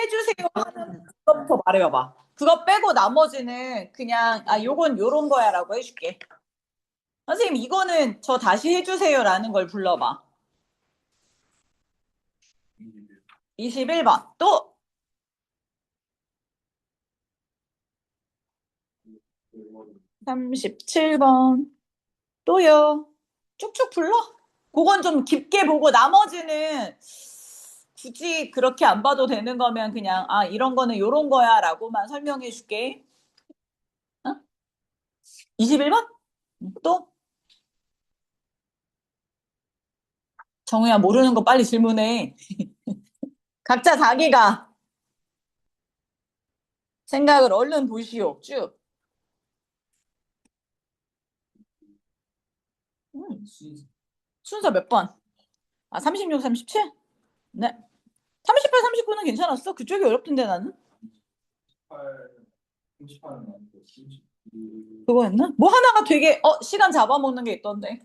해주세요 하는 그거부터 말해봐봐. 그거 빼고 나머지는 그냥 요건 요런 거야라고 해줄게. 선생님 이거는 저 다시 해주세요라는 걸 불러봐. 21번 또 37번 또요. 쭉쭉 불러. 그건 좀 깊게 보고 나머지는 굳이 그렇게 안 봐도 되는 거면 그냥 이런 거는 요런 거야 라고만 설명해 줄게. 어? 21번? 또? 정우야 모르는 거 빨리 질문해. 각자 자기가 생각을 얼른 보시오. 쭉. 음, 순서 몇 번? 36, 37? 네. 38, 39는 괜찮았어? 그쪽이 어렵던데 나는? 그거였나? 뭐 하나가 되게 시간 잡아먹는 게 있던데.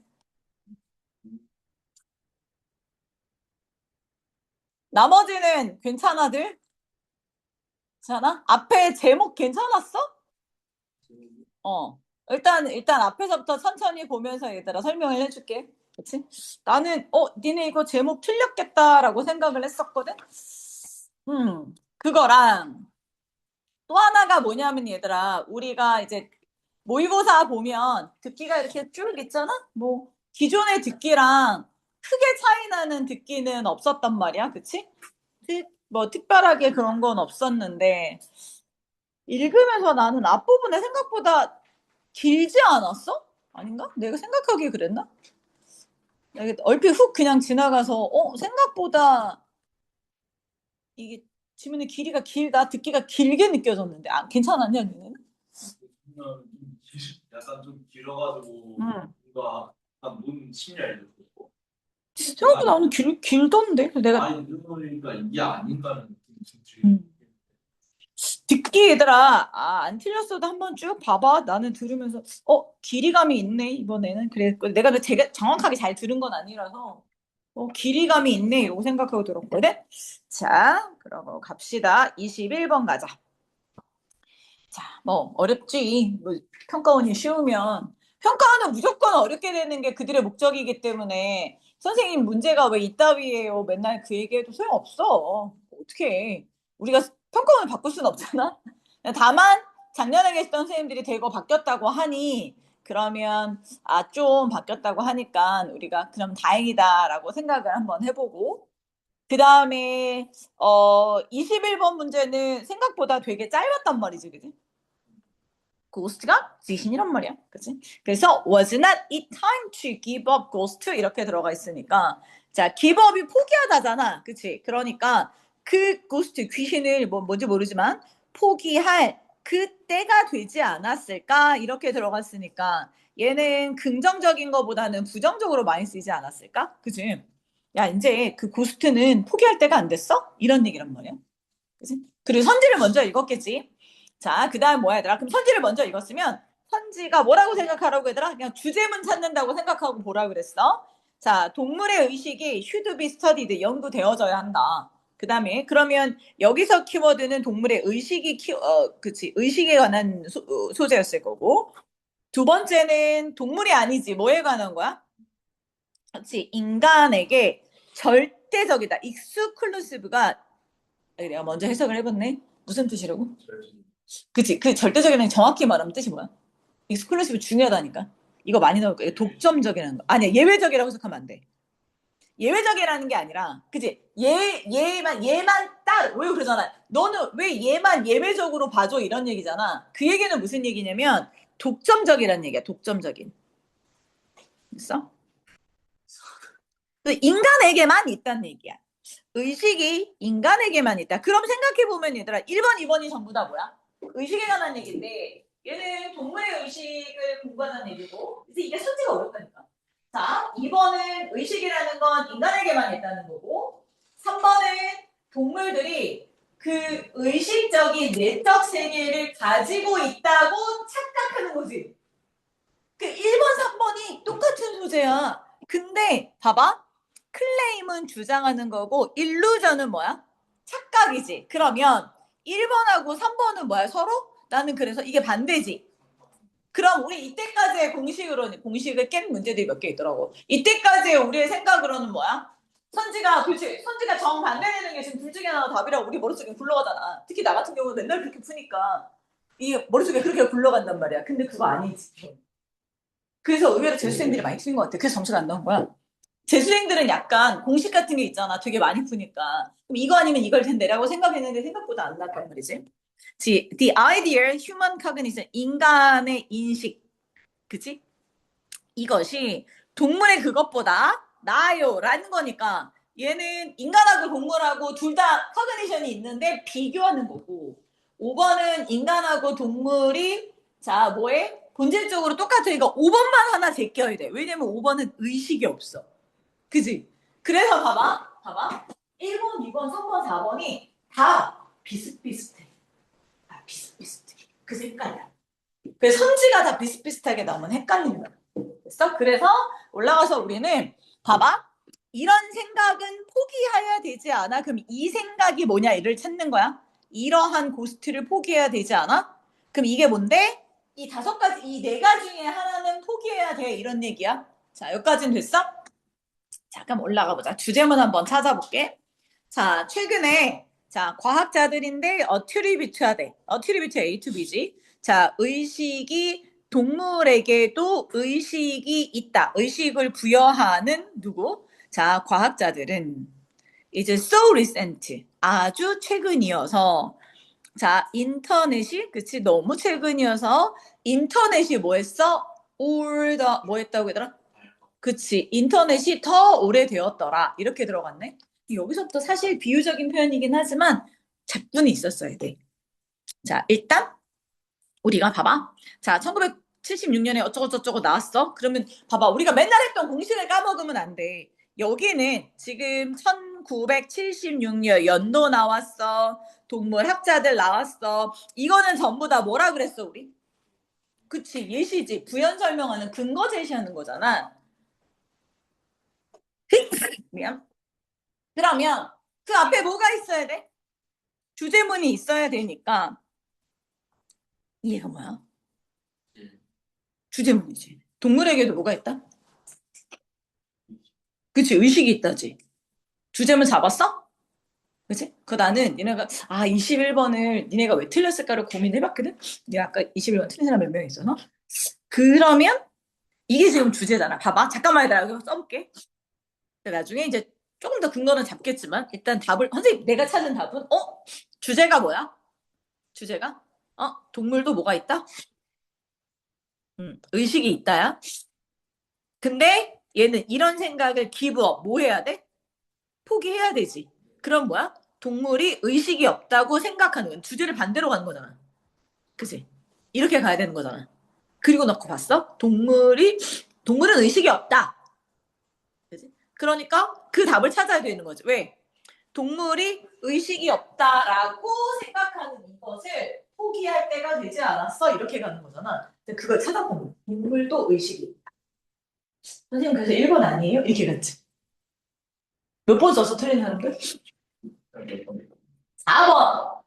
나머지는 괜찮아들? 괜찮아? 앞에 제목 괜찮았어? 어. 일단 앞에서부터 천천히 보면서 얘들아 설명을 해줄게. 그치? 나는 니네 이거 제목 틀렸겠다라고 생각을 했었거든. 그거랑 또 하나가 뭐냐면 얘들아 우리가 이제 모의고사 보면 듣기가 이렇게 쭉 있잖아? 뭐 기존의 듣기랑 크게 차이 나는 듣기는 없었단 말이야. 그치? 뭐 특별하게 그런 건 없었는데 읽으면서 나는 앞부분에 생각보다 길지 않았어? 아닌가? 내가 생각하기에 그랬나? 내가 얼핏 훅 그냥 지나가서 생각보다 이게 지문의 길이가 길다, 듣기가 길게 느껴졌는데 괜찮았냐 니는? 약간 좀 길어가지고 응. 뭔가 눈 침략이었고 생각보다 나는 길던데 내가 많이 들어보니까 이게 아닌가는 느낌이 음. 듣기 얘들아 안 틀렸어도 한번 쭉 봐봐. 나는 들으면서 길이감이 있네 이번에는. 그래 내가 제가 정확하게 잘 들은 건 아니라서 길이감이 있네 이러고 생각하고 들었거든. 자 그러고 갑시다. 21번 가자. 자 뭐 어렵지. 뭐 평가원이 쉬우면 평가원은 무조건 어렵게 되는 게 그들의 목적이기 때문에 선생님 문제가 왜 이따위예요 맨날 그 얘기해도 소용없어. 어떻게 해. 우리가 평가원을 바꿀 수는 없잖아. 다만 작년에 계시던 선생님들이 대거 바뀌었다고 하니 그러면 좀 바뀌었다고 하니까 우리가 그럼 다행이다라고 생각을 한번 해보고 그 다음에 21번 문제는 생각보다 되게 짧았단 말이지, 그지? 고스트가 귀신이란 말이야, 그치? 그래서 was not it time to give up ghost 이렇게 들어가 있으니까 자 give up이 포기하다잖아, 그치? 그러니까 그 고스트 귀신을 뭔지 모르지만 포기할 그때가 되지 않았을까 이렇게 들어갔으니까 얘는 긍정적인 것보다는 부정적으로 많이 쓰이지 않았을까, 그치? 야 이제 그 고스트는 포기할 때가 안 됐어? 이런 얘기란 말이야. 그치? 그리고 선지를 먼저 읽었겠지. 자, 그 다음 뭐야, 얘들아? 그럼 선지를 먼저 읽었으면 선지가 뭐라고 생각하라고 얘들아? 그냥 주제문 찾는다고 생각하고 보라 그랬어. 자, 동물의 의식이 should be studied, 연구되어져야 한다. 그 다음에 그러면 여기서 키워드는 동물의 의식이 그치, 의식에 관한 소재였을 거고 두 번째는 동물이 아니지 뭐에 관한 거야? 그렇지, 인간에게 절대적이다. 익스클루시브가 내가 먼저 해석을 해봤네. 무슨 뜻이라고? 그치. 그 절대적이라는 정확히 말하면 뜻이 뭐야? 익스클루시브 중요하다니까. 이거 많이 나올 거야. 독점적이라는 거. 아니야. 예외적이라고 해석하면 안 돼. 예외적이라는 게 아니라, 그치? 얘만 딱, 왜 그러잖아. 너는 왜 얘만 예외적으로 봐줘? 이런 얘기잖아. 그 얘기는 무슨 얘기냐면, 독점적이라는 얘기야. 독점적인. 됐어? 인간에게만 있다는 얘기야. 의식이 인간에게만 있다. 그럼 생각해보면 얘들아 1번, 2번이 전부 다 뭐야? 의식에 관한 얘기인데 얘는 동물의 의식을 공부하는 얘기고 그래서 이게 숙제가 어렵다니까. 자, 2번은 의식이라는 건 인간에게만 있다는 거고 3번은 동물들이 그 의식적인 내적 세계를 가지고 있다고 착각하는 거지. 그 1번, 3번이 똑같은 소재야. 근데 봐봐. 클레임은 주장하는 거고 일루전은 뭐야? 착각이지. 그러면 1번하고 3번은 뭐야? 서로? 나는 그래서 이게 반대지. 그럼 우리 이때까지의 공식을 깬 문제들이 몇 개 있더라고. 이때까지의 우리의 생각으로는 뭐야? 선지가 정반대되는 게 지금 둘 중에 하나 답이라고 우리 머릿속에 굴러가잖아. 특히 나 같은 경우는 맨날 그렇게 푸니까 이게 머릿속에 그렇게 굴러간단 말이야. 근데 그거 아니지. 그래서 의외로 재수생들이 많이 틀린 것 같아. 그래서 점수가 안 나온 거야. 재수생들은 약간 공식 같은 게 있잖아. 되게 많이 푸니까. 그럼 이거 아니면 이걸 텐데라고 생각했는데 생각보다 안 났단 말이지. The idea, human cognition, 인간의 인식, 그치? 이것이 동물의 그것보다 나아요 라는 거니까 얘는 인간하고 동물하고 둘 다 커그니션이 있는데 비교하는 거고 5번은 인간하고 동물이 자 뭐해? 본질적으로 똑같으니까 5번만 하나 제껴야 돼. 왜냐면 5번은 의식이 없어. 그지? 그래서 봐봐 1번, 2번, 3번, 4번이 다 비슷비슷해. 다 비슷비슷해. 그 색깔이야. 그래서 선지가 다 비슷비슷하게 나오면 헷갈리는 거야. 됐어? 그래서 올라가서 우리는 봐봐. 이런 생각은 포기해야 되지 않아? 그럼 이 생각이 뭐냐? 이를 찾는 거야. 이러한 고스트를 포기해야 되지 않아? 그럼 이게 뭔데? 이 5가지, 이 4가지 중에 하나는 포기해야 돼. 이런 얘기야. 자, 여기까지는 됐어? 잠깐 올라가 보자. 주제문 한번 찾아볼게. 자, 최근에 자, 과학자들인데 어트리뷰트하대. 어트리뷰트 A to B지. 자, 의식이 동물에게도 의식이 있다. 의식을 부여하는 누구? 자, 과학자들은 이제 so recent. 아주 최근이어서 자, 인터넷이 그치 너무 최근이어서 인터넷이 뭐 했어? 올더 뭐 했다고 얘들아? 그치. 인터넷이 더 오래되었더라. 이렇게 들어갔네. 여기서부터 사실 비유적인 표현이긴 하지만 잡분이 있었어야 돼. 자, 일단 우리가 봐봐. 자, 1976년에 어쩌고저쩌고 나왔어. 그러면 봐봐. 우리가 맨날 했던 공식을 까먹으면 안 돼. 여기는 지금 1976년 연도 나왔어. 동물학자들 나왔어. 이거는 전부 다 뭐라 그랬어, 우리? 그치. 예시지. 부연 설명하는 근거 제시하는 거잖아. 미안. 그러면 그 앞에 뭐가 있어야 돼? 주제문이 있어야 되니까 이해가 뭐야? 주제문이지. 동물에게도 뭐가 있다? 그치, 의식이 있다지. 주제문 잡았어? 그치? 나는 니네가 21번을 니네가 왜 틀렸을까를 고민해봤거든? 니가 아까 21번 틀린 사람 몇 명 있잖아? 그러면 이게 지금 주제잖아. 봐봐. 잠깐만 얘들아. 여기 써볼게. 나중에 이제 조금 더 근거는 잡겠지만 일단 답을 선생님 내가 찾은 답은 주제가 뭐야? 주제가 동물도 뭐가 있다? 의식이 있다야. 근데 얘는 이런 생각을 기브업 뭐 해야 돼? 포기해야 되지. 그럼 뭐야? 동물이 의식이 없다고 생각하는 건 주제를 반대로 가는 거잖아. 그치? 이렇게 가야 되는 거잖아. 그리고 넣고 봤어? 동물은 의식이 없다. 그치? 그러니까 그 답을 찾아야 되는 거지. 왜? 동물이 의식이 없다라고 생각하는 이것을 포기할 때가 되지 않았어? 이렇게 가는 거잖아. 그걸 찾아보는 거야. 동물도 의식이 있다. 선생님 그래서 1번 아니에요? 이렇게 갔지. 몇 번 써서 틀린 사람들? 4번.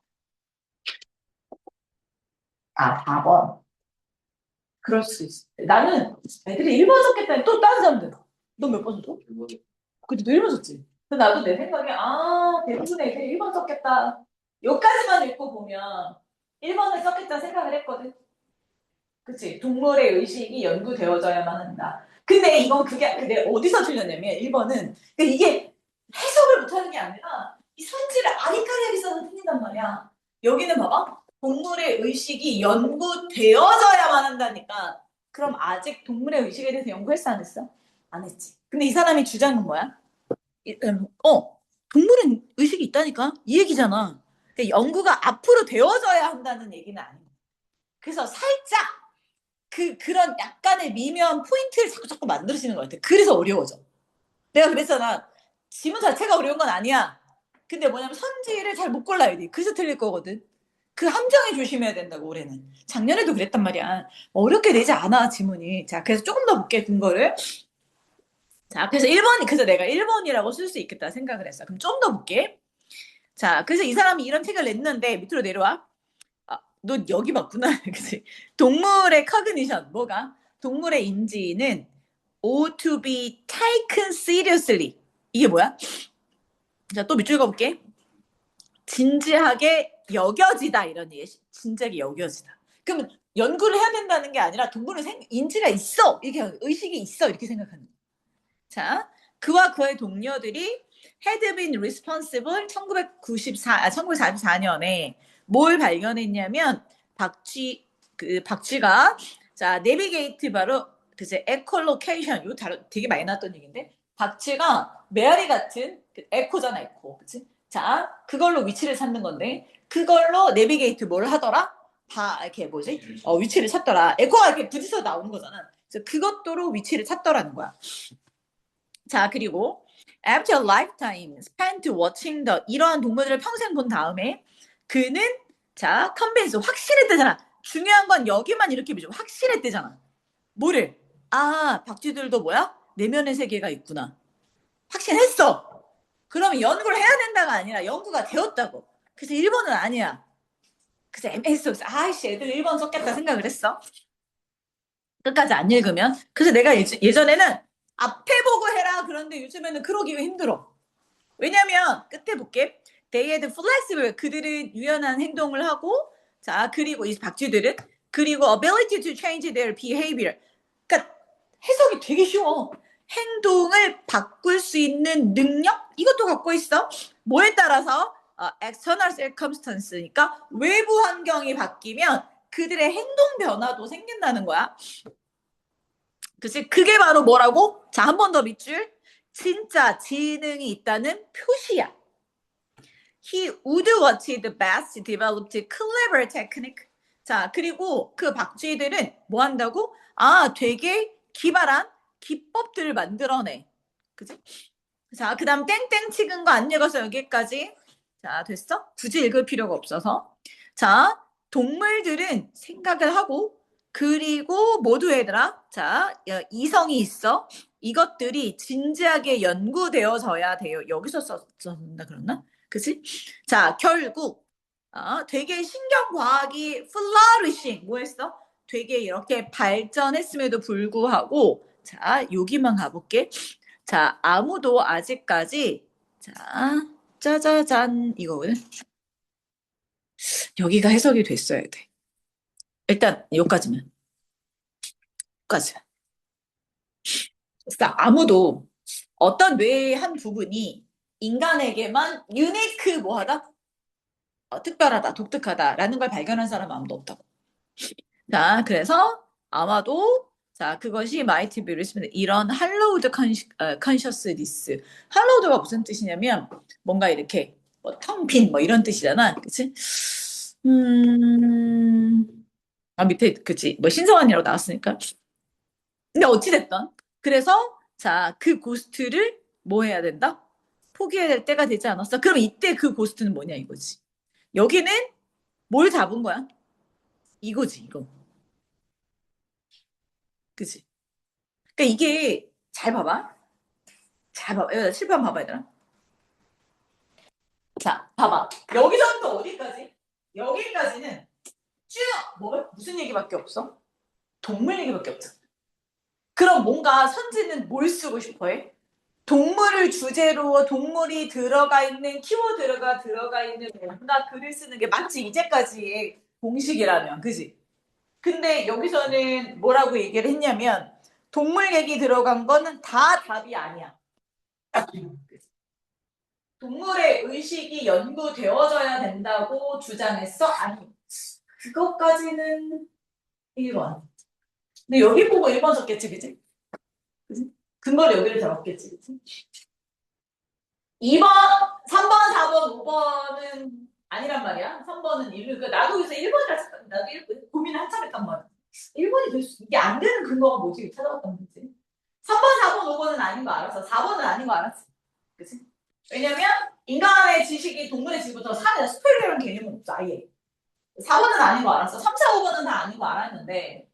4번. 그럴 수 있어. 나는 애들이 1번 썼겠다니 또 다른 사람들. 너 몇 번 썼어? 근데 너 1번 썼지? 근데 나도 내 생각에 대부분 애들이 1번 썼겠다. 여기까지만 읽고 보면 1번을 썼겠다 생각을 했거든. 그치? 동물의 의식이 연구되어져야만 한다. 근데 이건 근데 어디서 틀렸냐면 1번은 이게 해석을 못하는 게 아니라 이 선지를 아리까리하게 써서 틀린단 말이야. 여기는 봐봐. 동물의 의식이 연구되어져야만 한다니까. 그럼 아직 동물의 의식에 대해서 연구했어 안 했어? 안 했지. 근데 이 사람이 주장은 뭐야? 동물은 의식이 있다니까? 이 얘기잖아. 그러니까 연구가 앞으로 되어져야 한다는 얘기는 아니야. 그래서 살짝 그런 약간의 미묘한 포인트를 자꾸 만들어지는 것 같아. 그래서 어려워져. 내가 그랬잖아. 지문 자체가 어려운 건 아니야. 근데 뭐냐면 선지를 잘 못 골라야 돼. 그래서 틀릴 거거든. 그 함정에 조심해야 된다고 올해는. 작년에도 그랬단 말이야. 어렵게 내지 않아 지문이. 자, 그래서 조금 더 볼게 근거를. 자, 그래서 내가 1번이라고 쓸 수 있겠다 생각을 했어. 그럼 좀 더 볼게. 자, 그래서 이 사람이 이런 책을 냈는데 밑으로 내려와. 아, 너 여기 봤구나. 그치? 동물의 cognition, 뭐가? 동물의 인지는 ought to be taken seriously. 이게 뭐야? 자, 또 밑줄 그어볼게. 진지하게 여겨지다 이런 얘기. 진지하게 여겨지다. 그러면 연구를 해야 된다는 게 아니라 동물은 인지가 있어. 이렇게 의식이 있어. 이렇게 생각하는 거야. 자, 그와 그의 동료들이 had been responsible 1944년에 뭘 발견했냐면 박쥐가 자 내비게이트 바로 글쎄 에코로케이션 이거 되게 많이 나왔던 얘기인데 박쥐가 메아리 같은 에코잖아 에코 그치? 자 그걸로 위치를 찾는 건데 그걸로 내비게이트 뭘 하더라? 이렇게 뭐지? 위치를 찾더라. 에코가 이렇게 부딪혀 나오는 거잖아. 그래서 그것도로 위치를 찾더라는 거야. 자, 그리고 after a lifetime spent watching the 이러한 동물들을 평생 본 다음에 그는 자, convince 확실했대잖아. 중요한 건 여기만 이렇게 보죠. 확실했대잖아. 뭐를? 아, 박쥐들도 뭐야? 내면의 세계가 있구나. 확신했어. 그러면 연구를 해야 된다가 아니라 연구가 되었다고. 그래서 1번은 아니야. 그래서 MS 아이씨 애들 1번 썼겠다 생각을 했어. 끝까지 안 읽으면. 그래서 내가 예전에는 앞에 보고 해라. 그런데 요즘에는 그러기가 힘들어. 왜냐면 끝에 볼게. They had flexible. 그들은 유연한 행동을 하고 자 그리고 이 박쥐들은 그리고 ability to change their behavior. 그러니까 해석이 되게 쉬워. 행동을 바꿀 수 있는 능력? 이것도 갖고 있어. 뭐에 따라서? external circumstance니까 외부 환경이 바뀌면 그들의 행동 변화도 생긴다는 거야. 그치? 그게 바로 뭐라고? 자, 한 번 더 밑줄. 진짜 지능이 있다는 표시야. He would watch the best developed clever technique. 자, 그리고 그 박쥐들은 뭐 한다고? 아, 되게 기발한 기법들을 만들어내. 그치? 자, 그 다음 땡땡 찍은 거 안 읽어서 여기까지. 자, 됐어? 굳이 읽을 필요가 없어서. 자, 동물들은 생각을 하고 그리고 모두 얘들아 자 이성이 있어. 이것들이 진지하게 연구되어져야 돼요. 여기서 썼나 그랬나? 그치? 자 결국 되게 신경과학이 flourishing 뭐 했어? 되게 이렇게 발전했음에도 불구하고 자 여기만 가볼게. 자 아무도 아직까지 자 짜자잔 이거거든. 여기가 해석이 됐어야 돼. 일단 여기까지만. 여기까지. 그러니까 아무도 어떤 뇌의 한 부분이 인간에게만 유니크 뭐하다? 특별하다, 독특하다라는 걸 발견한 사람은 아무도 없다고. 자, 그래서 아마도 자 그것이 might be responsible 이런 hallowed consciousness. hallowed가 무슨 뜻이냐면 뭔가 이렇게 뭐 텅빈 뭐 이런 뜻이잖아, 그렇지? 밑에 그치 뭐 신성한이라고 나왔으니까. 근데 어찌됐든 그래서 자 그 고스트를 뭐 해야 된다? 포기해야 될 때가 되지 않았어? 그럼 이때 그 고스트는 뭐냐 이거지. 여기는 뭘 잡은 거야? 이거지 이거. 그치? 그러니까 이게 잘 봐봐. 잘 봐봐. 실판 봐봐 얘들아. 자 봐봐. 여기서부터 어디까지? 여기까지는 쭉 무슨 얘기밖에 없어? 동물 얘기밖에 없잖아. 그럼 뭔가 선지는 뭘 쓰고 싶어해? 동물을 주제로 동물이 들어가 있는 키워드가 들어가 있는 뭔가 글을 쓰는 게 마치 이제까지의 공식이라면 그지? 근데 여기서는 뭐라고 얘기를 했냐면 동물 얘기 들어간 거는 다 답이 아니야. 동물의 의식이 연구되어져야 된다고 주장했어? 아니 그것까지는 1번. 근데 여기 보고 1번 썼겠지 그지? 그지? 근거를 여기를 잡았겠지 그지? 2번, 3번, 4번, 5번은 아니란 말이야. 3번은 1. 그러니까 나도 그래서 1번이라 나도 고민을 한참 했단 말이야. 1번이 될 수, 이게 안 되는 근거가 뭐지? 찾아봤단 말이지. 3번, 4번, 5번은 아닌 거 알았어. 4번은 아닌 거 알았지. 그치? 왜냐면 인간의 지식이 동물의 지식부터 사는 스펠이라는 개념은 없어. 아예. 4번은 아닌 거 알았어. 3, 4, 5번은 다 아닌 거 알았는데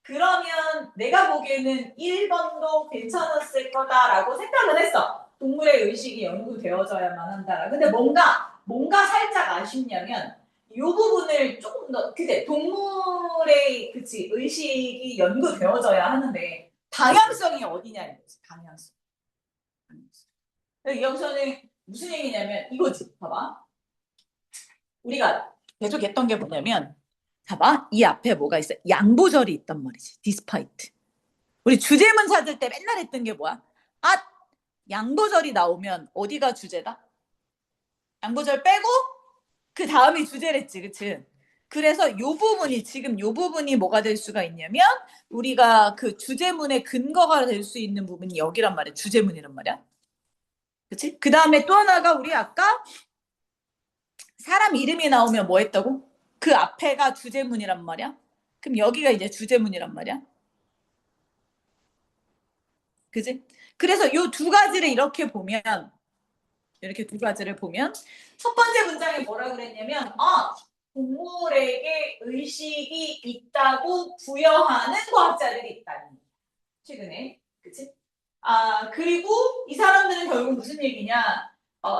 그러면 내가 보기에는 1번도 괜찮았을 거다라고 생각은 했어. 동물의 의식이 연구되어져야만 한다. 근데 뭔가 뭔가 살짝 아쉽냐면 이 부분을 조금 더 그때 동물의 그치 의식이 연구되어져야 하는데 방향성이 어디냐 이거지 방향성. 여기서는 무슨 얘기냐면 이거지 봐봐 우리가 계속 했던 게 뭐냐면 봐봐 이 앞에 뭐가 있어 양보절이 있단 말이지 despite 우리 주제문 찾을 때 맨날 했던 게 뭐야 아 양보절이 나오면 어디가 주제다 양보절 빼고 그 다음이 주제랬지, 그치? 그래서 요 부분이, 지금 요 부분이 뭐가 될 수가 있냐면, 우리가 그 주제문의 근거가 될 수 있는 부분이 여기란 말이야. 주제문이란 말이야. 그치? 그 다음에 또 하나가 우리 아까 사람 이름이 나오면 뭐 했다고? 그 앞에가 주제문이란 말이야. 그럼 여기가 이제 주제문이란 말이야. 그치? 그래서 요 두 가지를 이렇게 보면, 이렇게 두 가지를 보면, 첫 번째 문장에 뭐라 그랬냐면, 동물에게 의식이 있다고 부여하는 과학자들이 있다는 최근에 그치? 그리고 이 사람들은 결국 무슨 얘기냐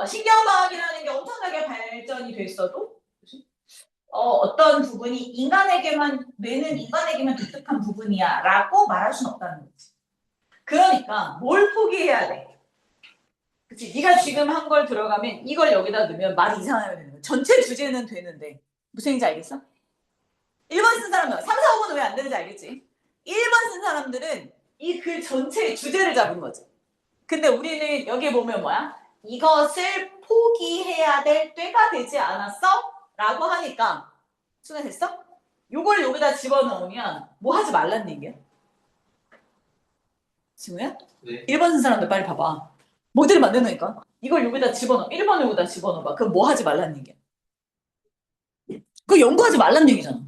신경과학이라는 게 엄청나게 발전이 됐어도 그치? 어떤 부분이 뇌는 인간에게만 독특한 부분이야 라고 말할 수는 없다는 거지 그러니까 뭘 포기해야 돼 그치? 네가 지금 한 걸 들어가면 이걸 여기다 넣으면 말이 이상하게 되는 거야 전체 주제는 되는데 무슨 얘기인지 알겠어? 1번 쓴 사람들 3, 4, 5번 왜 안 되는지 알겠지? 1번 쓴 사람들은 이 글 전체의 주제를 잡은 거지. 근데 우리는 여기 보면 뭐야? 이것을 포기해야 될 때가 되지 않았어? 라고 하니까 수고했어? 요걸 여기다 집어넣으면 뭐 하지 말란 얘기야? 지우야? 네. 1번 쓴 사람들 빨리 봐봐. 모델을 만드니까 이걸 여기다 집어넣어. 1번 여기다 집어넣어봐. 그럼 뭐 하지 말란 얘기야? 그거 연구하지 말란 얘기잖아.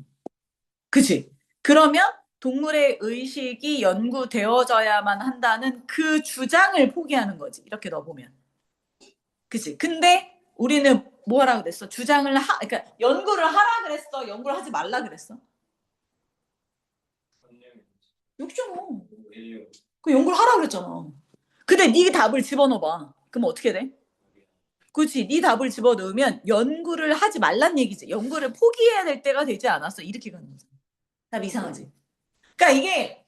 그치? 그러면 동물의 의식이 연구되어져야만 한다는 그 주장을 포기하는 거지. 이렇게 넣어보면. 그치? 근데 우리는 뭐 하라 그랬어? 그러니까 연구를 하라 그랬어? 연구를 하지 말라 그랬어? 욕잖아. 그 연구를 하라 그랬잖아. 근데 네 답을 집어넣어봐. 그럼 어떻게 돼? 그렇지. 네 답을 집어넣으면 연구를 하지 말란 얘기지. 연구를 포기해야 될 때가 되지 않았어. 이렇게 가는 거지. 답 이상하지? 그러니까 이게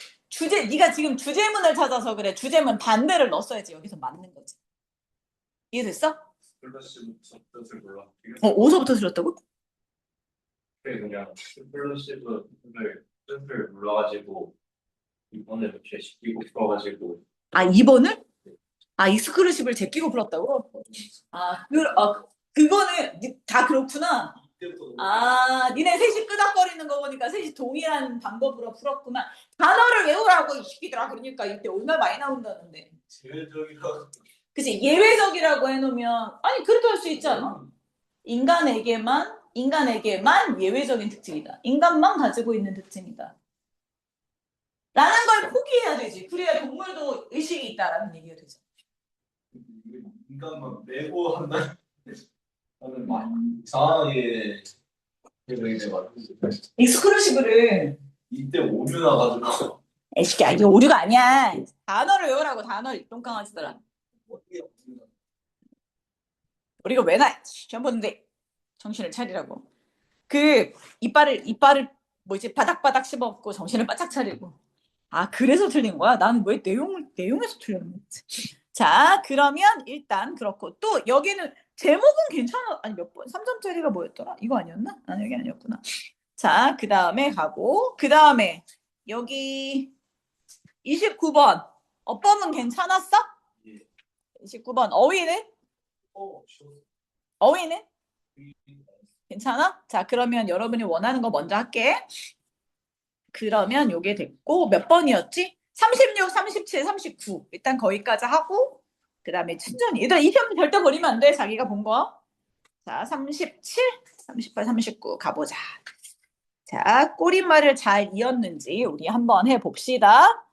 네가 지금 주제문을 찾아서 그래. 주제문 반대를 넣었어야지 여기서 맞는 거지. 이해됐어? 플러시부터 몰라. 어디서부터 들었다고? 그냥 플러시브를 뜻을 몰라가지고 이번에 제시키고 싶어가지고 2번을? 익스크루시브를 제끼고 풀었다고? 그거는 다 그렇구나. 니네 셋이 끄덕거리는 거 보니까 셋이 동일한 방법으로 풀었구나. 단어를 외우라고 이 새끼들아. 그러니까 이때 얼마나 많이 나온다는데. 제외적이라고. 그치 예외적이라고 해놓으면 그래도 할 수 있지 않아? 인간에게만 예외적인 특징이다. 인간만 가지고 있는 특징이다. 라는 걸 포기해야 되지. 그래야 동물도 의식이 있다라는 얘기가 되죠. 인간만 메고 한다는 막 이상하게 되게 돼가지고 익스크루시브를 이때 오류 나가지고 에이씨야 이게 오류가 아니야. 단어를 외우라고 단어를 똥강아지더라. 우리가 왜 나? 시험 보는데 정신을 차리라고. 그 이빨을 바닥바닥 씹어먹고 정신을 바짝 차리고. 그래서 틀린 거야? 나는 왜 내용에서 틀렸는지. 자, 그러면 일단 그렇고 또 여기는 제목은 괜찮아. 몇 번? 3점짜리가 뭐였더라? 이거 아니었나? 여기 아니었구나. 자, 그 다음에 가고 그 다음에 여기 29번 어법은 괜찮았어? 29번 어휘는? 어휘는? 괜찮아? 자, 그러면 여러분이 원하는 거 먼저 할게. 그러면 요게 됐고 몇 번이었지? 36, 37, 39 일단 거기까지 하고 그 다음에 천천히 얘들아 이 시험 절대 버리면 안 돼 자기가 본 거. 자 37, 38, 39 가보자. 자 꼬리말을 잘 이었는지 우리 한번 해봅시다.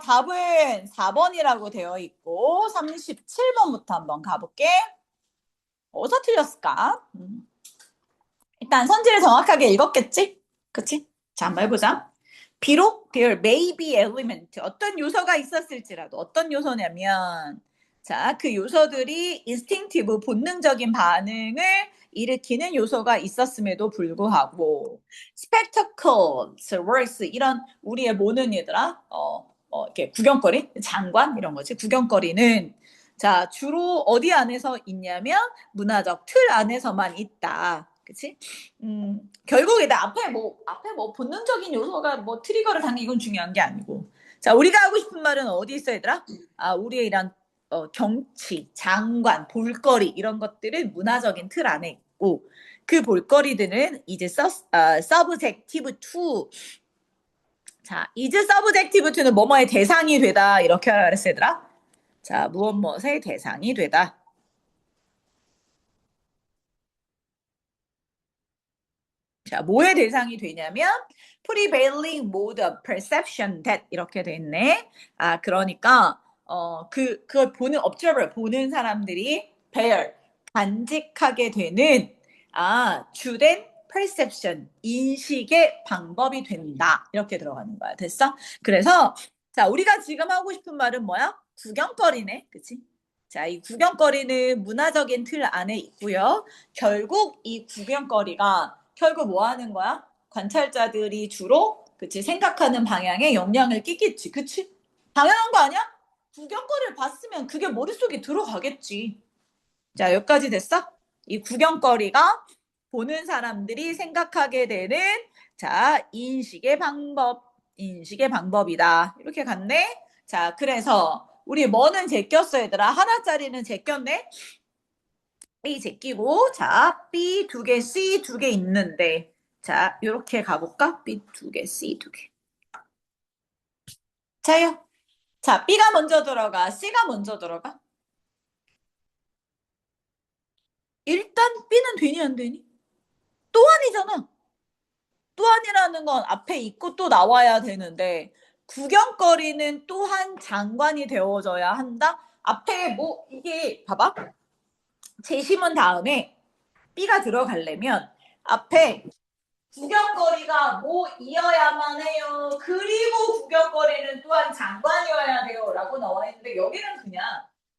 답은 4번이라고 되어 있고 37번부터 한번 가볼게. 어디서 틀렸을까? 일단 선지를 정확하게 읽었겠지? 그치? 자, 한번 해보자. 비록 there may be element 어떤 요소가 있었을지라도 어떤 요소냐면 자, 그 요소들이 instinctive, 본능적인 반응을 일으키는 요소가 있었음에도 불구하고 spectacles, works 이런 우리의 뭐는 얘들아 이렇게 구경거리, 장관 이런 거지. 구경거리는 자 주로 어디 안에서 있냐면 문화적 틀 안에서만 있다. 그치? 결국에 앞에 뭐 본능적인 요소가 뭐 트리거를 당긴 이건 중요한 게 아니고. 자, 우리가 하고 싶은 말은 어디 있어, 얘들아? 우리의 이런 정치, 장관, 볼거리 이런 것들은 문화적인 틀 안에 있고 그 볼거리들은 이제 subjective to 자, is subjective to는 뭐뭐의 대상이 되다 이렇게 하라 그랬어 얘들아. 자, 무엇 무엇의 대상이 되다. 자, 뭐의 대상이 되냐면 prevailing mode of perception that 이렇게 돼 있네. 그러니까 그걸 보는 observer 보는 사람들이 bear 간직하게 되는 주된 perception 인식의 방법이 된다. 이렇게 들어가는 거야. 됐어? 그래서 자, 우리가 지금 하고 싶은 말은 뭐야? 구경거리네. 그치? 자, 이 구경거리는 문화적인 틀 안에 있고요. 결국 이 구경거리가 결국 뭐 하는 거야? 관찰자들이 주로 그치 생각하는 방향에 영향을 끼겠지. 그치? 당연한 거 아니야? 구경거리를 봤으면 그게 머릿속에 들어가겠지. 자, 여기까지 됐어? 이 구경거리가 보는 사람들이 생각하게 되는 자, 인식의 방법이다. 이렇게 갔네? 자, 그래서 우리 뭐는 제꼈어, 얘들아? 하나짜리는 제꼈네? B 제끼고, 자, B 두 개, C 두 개 있는데, 자, 요렇게 가볼까? B 두 개, C 두 개. 자요. 자, B가 먼저 들어가, C가 먼저 들어가. 일단 B는 되니 안 되니? 또 아니잖아. 또 아니라는 건 앞에 있고 또 나와야 되는데, 구경거리는 또한 장관이 되어져야 한다? 앞에 뭐, 이게, 봐봐. 제시문 다음에 B가 들어가려면 앞에 구경거리가 뭐이어야만 해요. 그리고 구경거리는 또한 장관이어야 돼요. 라고 나와 있는데 여기는 그냥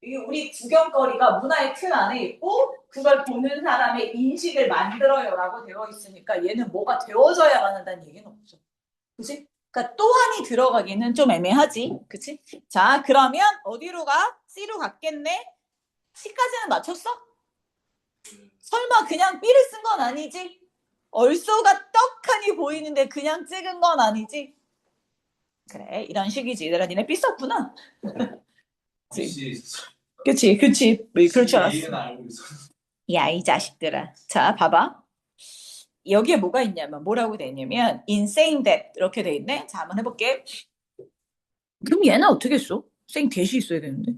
이게 우리 구경거리가 문화의 틀 안에 있고 그걸 보는 사람의 인식을 만들어요. 라고 되어 있으니까 얘는 뭐가 되어져야만 한다는 얘기는 없죠. 그치? 그러니까 또한이 들어가기는 좀 애매하지. 그치? 자, 그러면 어디로 가? C로 갔겠네? C까지는 맞췄어? 설마 그냥 B를 쓴 건 아니지? 얼쏘가 떡하니 보이는데 그냥 찍은 건 아니지? 그래, 이런 식이지. 얘들아, 니네 B 썼구나. 혹시 그치. 뭐 그럴 줄 알았어. A는 알고 있어. 야, 이 자식들아. 자, 봐봐. 여기에 뭐가 있냐면, 뭐라고 돼 있냐면, insane that. 이렇게 돼 있네. 자, 한번 해볼게. 그럼 얘는 어떻게 써? saying that이 있어야 되는데.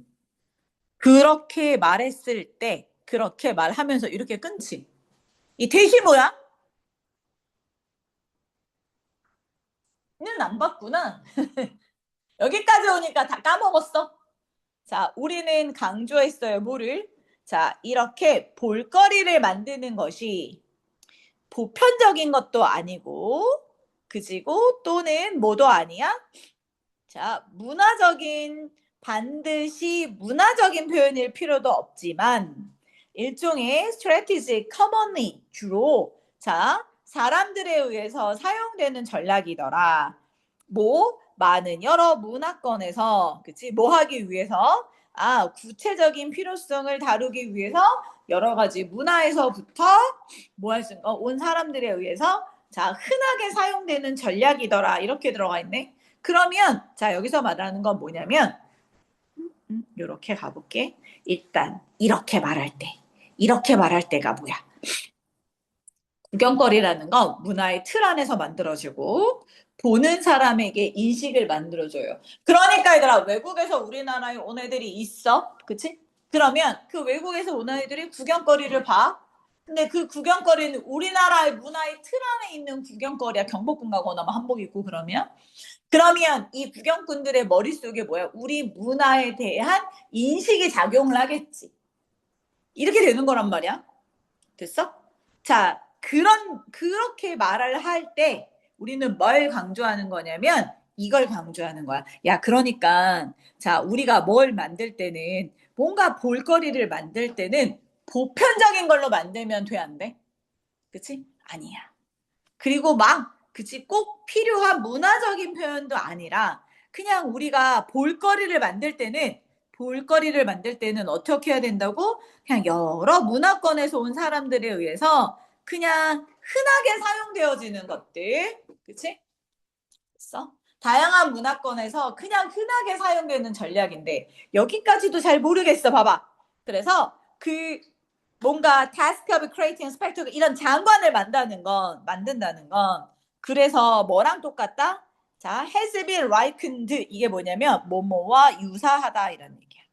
그렇게 말했을 때, 그렇게 말하면서 이렇게 끊지. 이 that이 뭐야? 는 안 봤구나. 여기까지 오니까 다 까먹었어. 자, 우리는 강조했어요. 뭐를? 자, 이렇게 볼거리를 만드는 것이 보편적인 것도 아니고, 그지고 또는 뭐도 아니야? 자, 반드시 문화적인 표현일 필요도 없지만, 일종의 strategic, commonly, 주로, 자, 사람들에 의해서 사용되는 전략이더라. 많은 여러 문화권에서, 그치? 뭐 하기 위해서? 구체적인 필요성을 다루기 위해서 여러 가지 문화에서부터 온 사람들에 의해서 자, 흔하게 사용되는 전략이더라. 이렇게 들어가 있네. 그러면 자, 여기서 말하는 건 뭐냐면 이렇게 가볼게. 일단 이렇게 말할 때가 뭐야? 구경거리라는 건 문화의 틀 안에서 만들어지고 보는 사람에게 인식을 만들어줘요. 그러니까 얘들아 외국에서 우리나라에 온 애들이 있어. 그치? 그러면 그 외국에서 온 애들이 구경거리를 봐. 근데 그 구경거리는 우리나라의 문화의 틀 안에 있는 구경거리야. 경복궁 가거나 뭐 한복 입고 그러면 이 구경꾼들의 머릿속에 뭐야? 우리 문화에 대한 인식이 작용을 하겠지. 이렇게 되는 거란 말이야. 됐어? 자, 그렇게 말을 할 때 우리는 뭘 강조하는 거냐면 이걸 강조하는 거야. 야, 그러니까 자, 우리가 뭘 만들 때는 뭔가 볼거리를 만들 때는 보편적인 걸로 만들면 돼, 안 돼? 그치? 아니야. 그리고 그치? 꼭 필요한 문화적인 표현도 아니라 그냥 우리가 볼거리를 만들 때는 어떻게 해야 된다고? 그냥 여러 문화권에서 온 사람들에 의해서 그냥 흔하게 사용되어지는 것들. 그치? 됐어? 다양한 문화권에서 그냥 흔하게 사용되는 전략인데 여기까지도 잘 모르겠어. 봐봐. 그래서 뭔가 task of creating spectacle 이런 장관을 만든다는 건 그래서 뭐랑 똑같다? 자, has been likened 이게 뭐냐면 뭐뭐와 유사하다 이런 얘기야.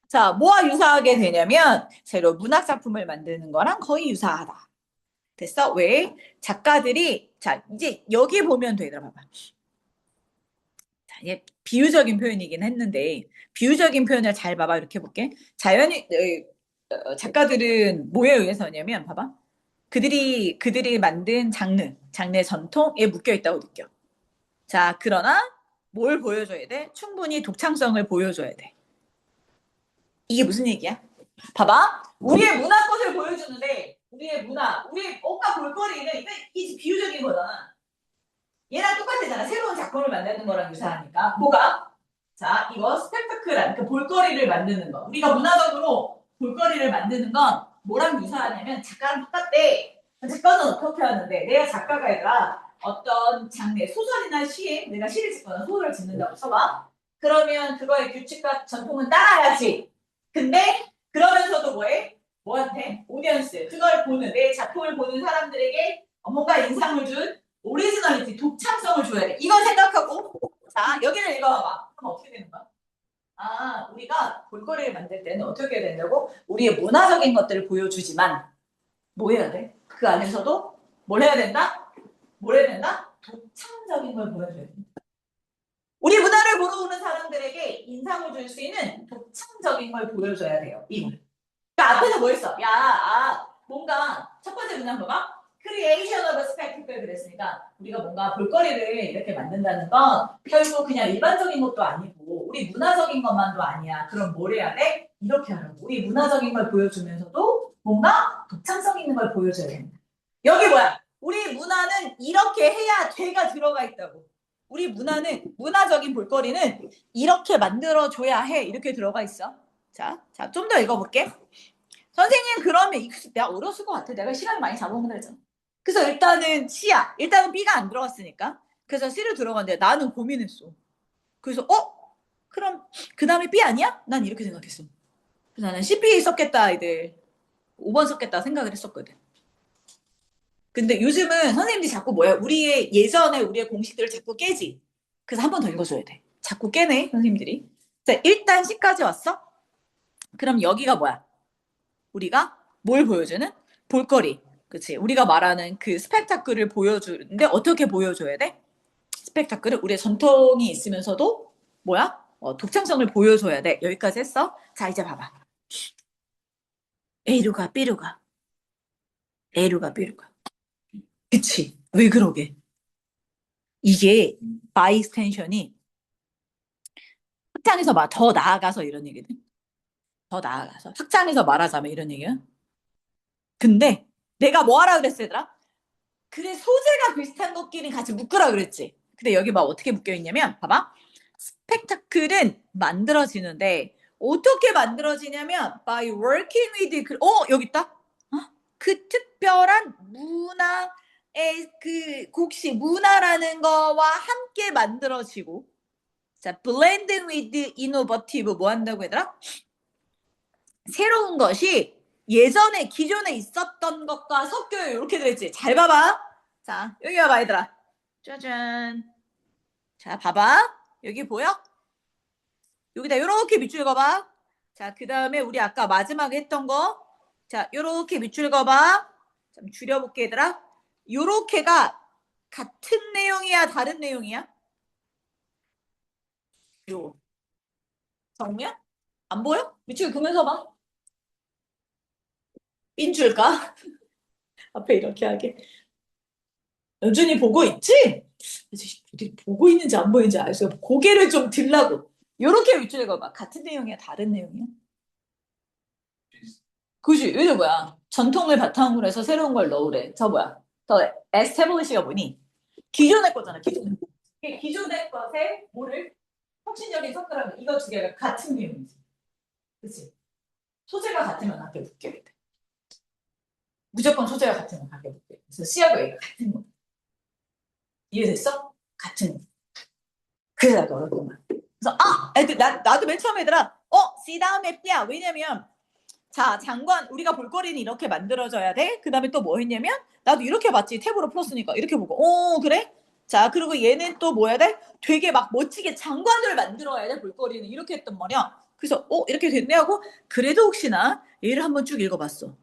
자, 뭐와 유사하게 되냐면 새로 문학 작품을 만드는 거랑 거의 유사하다. 됐어? 왜? 작가들이 자, 이제 여기 보면 되더라 봐봐. 자, 이게 비유적인 표현이긴 했는데 비유적인 표현을 잘 봐봐. 이렇게 해볼게. 작가들은 뭐에 의해서냐면 봐봐. 그들이 만든 장르 전통에 묶여 있다고 느껴. 자, 그러나 뭘 보여줘야 돼? 충분히 독창성을 보여줘야 돼. 이게 무슨 얘기야? 봐봐. 우리의 문화것을 보여주는데 우리의 뭔가 볼거리는 이게 비유적인 거잖아. 얘랑 똑같잖아. 새로운 작품을 만드는 거랑 유사하니까. 뭐가? 자, 이거 스펙타클한 그 볼거리를 만드는 거. 우리가 문화적으로 볼거리를 만드는 건 뭐랑 유사하냐면 작가랑 똑같대. 작가는 어떻게 하는데 내가 작가가 아니라 어떤 장르, 소설이나 시에 내가 시를 짓거나 소설을 짓는다고 써봐. 그러면 그거의 규칙과 전통은 따라야지. 근데 그러면서도 뭐해? 뭐한테? 오디언스. 그걸 보는 내 작품을 보는 사람들에게 뭔가 인상을 준 오리지널리티, 독창성을 줘야 돼. 이걸 생각하고 자, 여기를 읽어봐봐. 그럼 어떻게 되는 거야? 아, 우리가 볼거리를 만들 때는 어떻게 해야 된다고? 우리의 문화적인 것들을 보여주지만 뭐 해야 돼? 그 안에서도 뭘 해야 된다? 뭘 해야 된다? 독창적인 걸 보여줘야 돼. 우리 문화를 보러 오는 사람들에게 인상을 줄 수 있는 독창적인 걸 보여줘야 돼요. 이걸. 그러니까 앞에서 뭐 했어? 뭔가 첫 번째 문장 봐봐. creation of a spectacle 그랬으니까 우리가 뭔가 볼거리를 이렇게 만든다는 건 결국 그냥 일반적인 것도 아니고 우리 문화적인 것만도 아니야. 그럼 뭘 해야 돼? 이렇게 하라고. 우리 문화적인 걸 보여주면서도 뭔가 독창성 있는 걸 보여줘야 된다. 여기 뭐야? 우리 문화는 이렇게 해야 돼가 들어가 있다고. 우리 문화적인 볼거리는 이렇게 만들어줘야 해. 이렇게 들어가 있어. 자, 좀 더 읽어볼게. 선생님 그러면 내가 어려웠을 것 같아. 내가 시간이 많이 잡아먹는다 했잖아. 그래서 일단은 C야. 일단은 B가 안 들어갔으니까. 그래서 C를 들어갔는데 나는 고민했어. 그래서 그럼 그 다음에 B 아니야? 난 이렇게 생각했어. 그래서 나는 CP 썼겠다 아이들. 5번 썼겠다 생각을 했었거든. 근데 요즘은 선생님들이 자꾸 뭐야? 예전에 우리의 공식들을 자꾸 깨지. 그래서 한 번 더 읽어줘야 돼. 자꾸 깨네 선생님들이. 자, 일단 C까지 왔어? 그럼 여기가 뭐야? 우리가 뭘 보여주는? 볼거리. 그치? 우리가 말하는 그 스펙타클을 보여주는데 어떻게 보여줘야 돼? 스펙타클을 우리의 전통이 있으면서도 뭐야? 독창성을 보여줘야 돼. 여기까지 했어? 자, 이제 봐봐. A루가 B루가 A루가 B루가 그치? 왜 그러게? 이게 by extension이 확장해서 더 나아가서 이런 얘기든. 더 나아가서 확장해서 말하자면 이런 얘기야. 근데 내가 뭐 하라 그랬어 얘들아? 그래 소재가 비슷한 것끼리 같이 묶으라 그랬지. 근데 여기 막 어떻게 묶여 있냐면 봐봐. 스펙타클은 만들어지는데 어떻게 만들어지냐면 by working with 여기 있다. 그 특별한 문화의 그 혹시 문화라는 거와 함께 만들어지고 자 blending with innovative 뭐 한다고 얘들아? 새로운 것이 예전에 기존에 있었던 것과 섞여요. 이렇게 되어있지. 잘 봐봐. 자, 여기 봐봐, 얘들아. 짜잔. 자, 봐봐. 여기 보여? 여기다 요렇게 밑줄 그어봐. 자, 그 다음에 우리 아까 마지막에 했던 거. 자, 요렇게 밑줄 그어봐. 좀 줄여볼게, 얘들아. 요렇게가 같은 내용이야, 다른 내용이야? 요. 정면? 안 보여? 밑줄 그으면서 봐. 인 줄까? 앞에 이렇게 하게. 여준이 보고 있지? 보고 있는지 안 보이는지 알수 없어. 고개를 좀 들라고. 요렇게 밑줄 읽어봐. 같은 내용이야? 다른 내용이야? 그지? 이게 뭐야? 전통을 바탕으로 해서 새로운 걸 넣으래. 저 뭐야? 더 establish가 뭐니? 기존의 거잖아. 기존의 것에 뭐를 혁신적인 섞으라면 이거 두 개가 같은 내용이지. 그치? 소재가 같으면 학교 붙게 돼. 무조건 소재가 같으면 학교 붙게. 그래서 C하고 A가 같은 거. 이해됐어? 같은 거. 그래서 나도 어렵단 말이야. 그래서 애들 나도 맨 처음에 얘들아 C 다음에 B야. 왜냐면 자 장관 우리가 볼거리는 이렇게 만들어져야 돼. 그 다음에 또 뭐 했냐면 나도 이렇게 봤지. 탭으로 풀었으니까 이렇게 보고 그래? 자 그리고 얘는 또 뭐 해야 돼? 되게 막 멋지게 장관을 만들어야 돼. 볼거리는 이렇게 했단 말이야. 그래서 이렇게 됐네 하고 그래도 혹시나 얘를 한번 쭉 읽어봤어.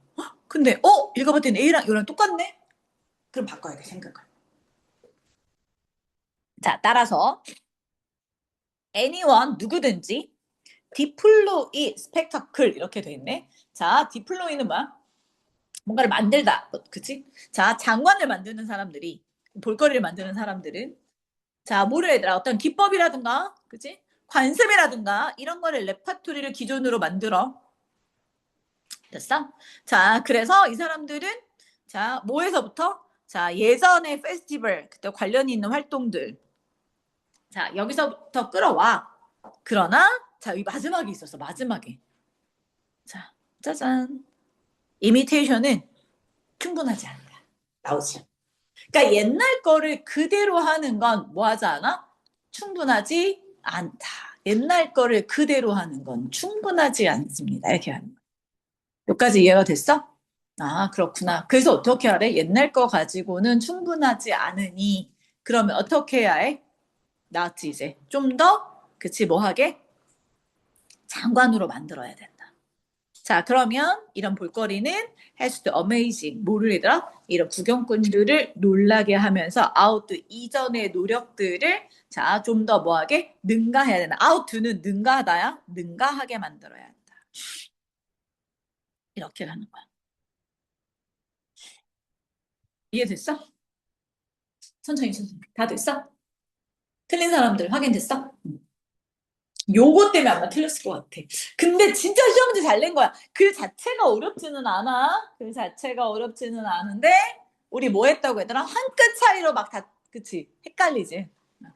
근데 읽어봤더니 A랑 이거랑 똑같네? 그럼 바꿔야 돼 생각을. 자 따라서 anyone 누구든지 디플로이 스펙타클 이렇게 돼 있네. 자 디플로이는 뭐야? 뭔가를 만들다. 그치? 자 장관을 만드는 사람들이 볼거리를 만드는 사람들은 자 뭐를 얘들아 어떤 기법이라든가 그치? 관습이라든가 이런 거를 레파토리를 기존으로 만들어. 됐어? 자 그래서 이 사람들은 자 뭐에서부터 자 예전의 페스티벌 그때 관련이 있는 활동들 자 여기서부터 끌어와. 그러나 자 이 마지막에 있었어. 마지막에 자 짜잔 이미테이션은 충분하지 않다. 나오지. 그러니까 옛날 거를 그대로 하는 건 뭐 하지 않아? 충분하지 않다. 옛날 거를 그대로 하는 건 충분하지 않습니다. 이렇게 하는 거야. 여기까지 이해가 됐어? 아, 그렇구나. 그래서 어떻게 하래? 옛날 거 가지고는 충분하지 않으니 그러면 어떻게 해야 해? 나왔지 이제. 좀 더 그치 뭐 하게? 장관으로 만들어야 된다. 자 그러면 이런 볼거리는 has to amazing 뭐를 얘들아? 이런 구경꾼들을 놀라게 하면서 out 이전의 노력들을 자 좀 더 뭐하게? 능가해야 된다. out는 능가하다야? 능가하게 만들어야 한다. 이렇게 가는 거야. 이해됐어? 천천히 다 됐어? 틀린 사람들 확인됐어? 요거 때문에 아마 틀렸을 것 같아. 근데 진짜 시험 문제 잘 낸 거야. 그 자체가 어렵지는 않아. 그 자체가 어렵지는 않은데 우리 뭐 했다고 얘들아? 한 끗 차이로 막 다 그치? 헷갈리지?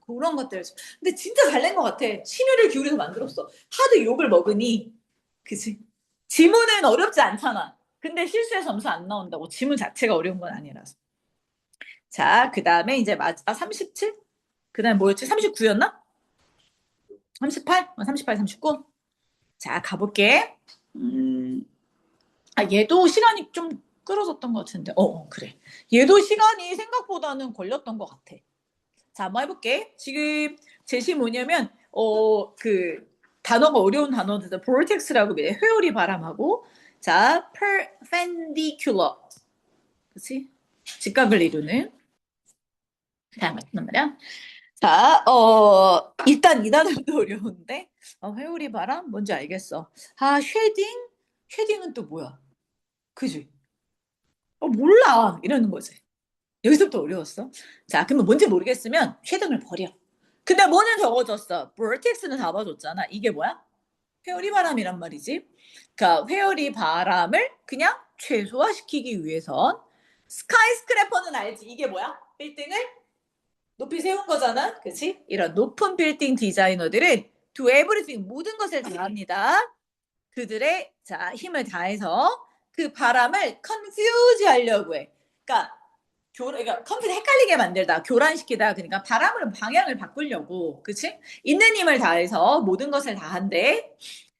그런 것들. 근데 진짜 잘 낸 것 같아. 심혈을 기울여서 만들었어. 하도 욕을 먹으니 그치? 지문은 어렵지 않잖아. 근데 실수해서 점수 안 나온다고. 지문 자체가 어려운 건 아니라서. 자, 그 다음에 이제 37? 그 다음에 뭐였지? 39였나? 38? 38, 39? 자, 가볼게. 얘도 시간이 좀 끌어졌던 것 같은데. 그래. 얘도 시간이 생각보다는 걸렸던 것 같아. 자, 한번 해볼게. 지금 제시 뭐냐면, 그 단어가 어려운 단어들, vortex라고 해. 회오리 바람하고, 자, perpendicular. 그치? 직각을 이루는. 자, 맞단 말이야. 자, 일단 이 단어도 어려운데, 회오리 바람? 뭔지 알겠어. 쉐딩? 쉐딩은 또 뭐야? 그지? 몰라. 이러는 거지. 여기서부터 어려웠어. 자, 그러면 뭔지 모르겠으면 쉐딩을 버려. 근데 뭐는 적어줬어? vortex는 잡아줬잖아. 이게 뭐야? 회오리 바람이란 말이지. 그러니까 회오리 바람을 그냥 최소화시키기 위해선 스카이스크래퍼는 알지? 이게 뭐야? 빌딩을 높이 세운 거잖아. 그치? 이런 높은 빌딩 디자이너들은 do everything 모든 것을 다합니다. 그들의 자 힘을 다해서 그 바람을 confuse 하려고 해. 그러니까 컴퓨터 헷갈리게 만들다, 교란시키다. 그러니까 바람을 방향을 바꾸려고, 그치? 있는 힘을 다해서 모든 것을 다한대.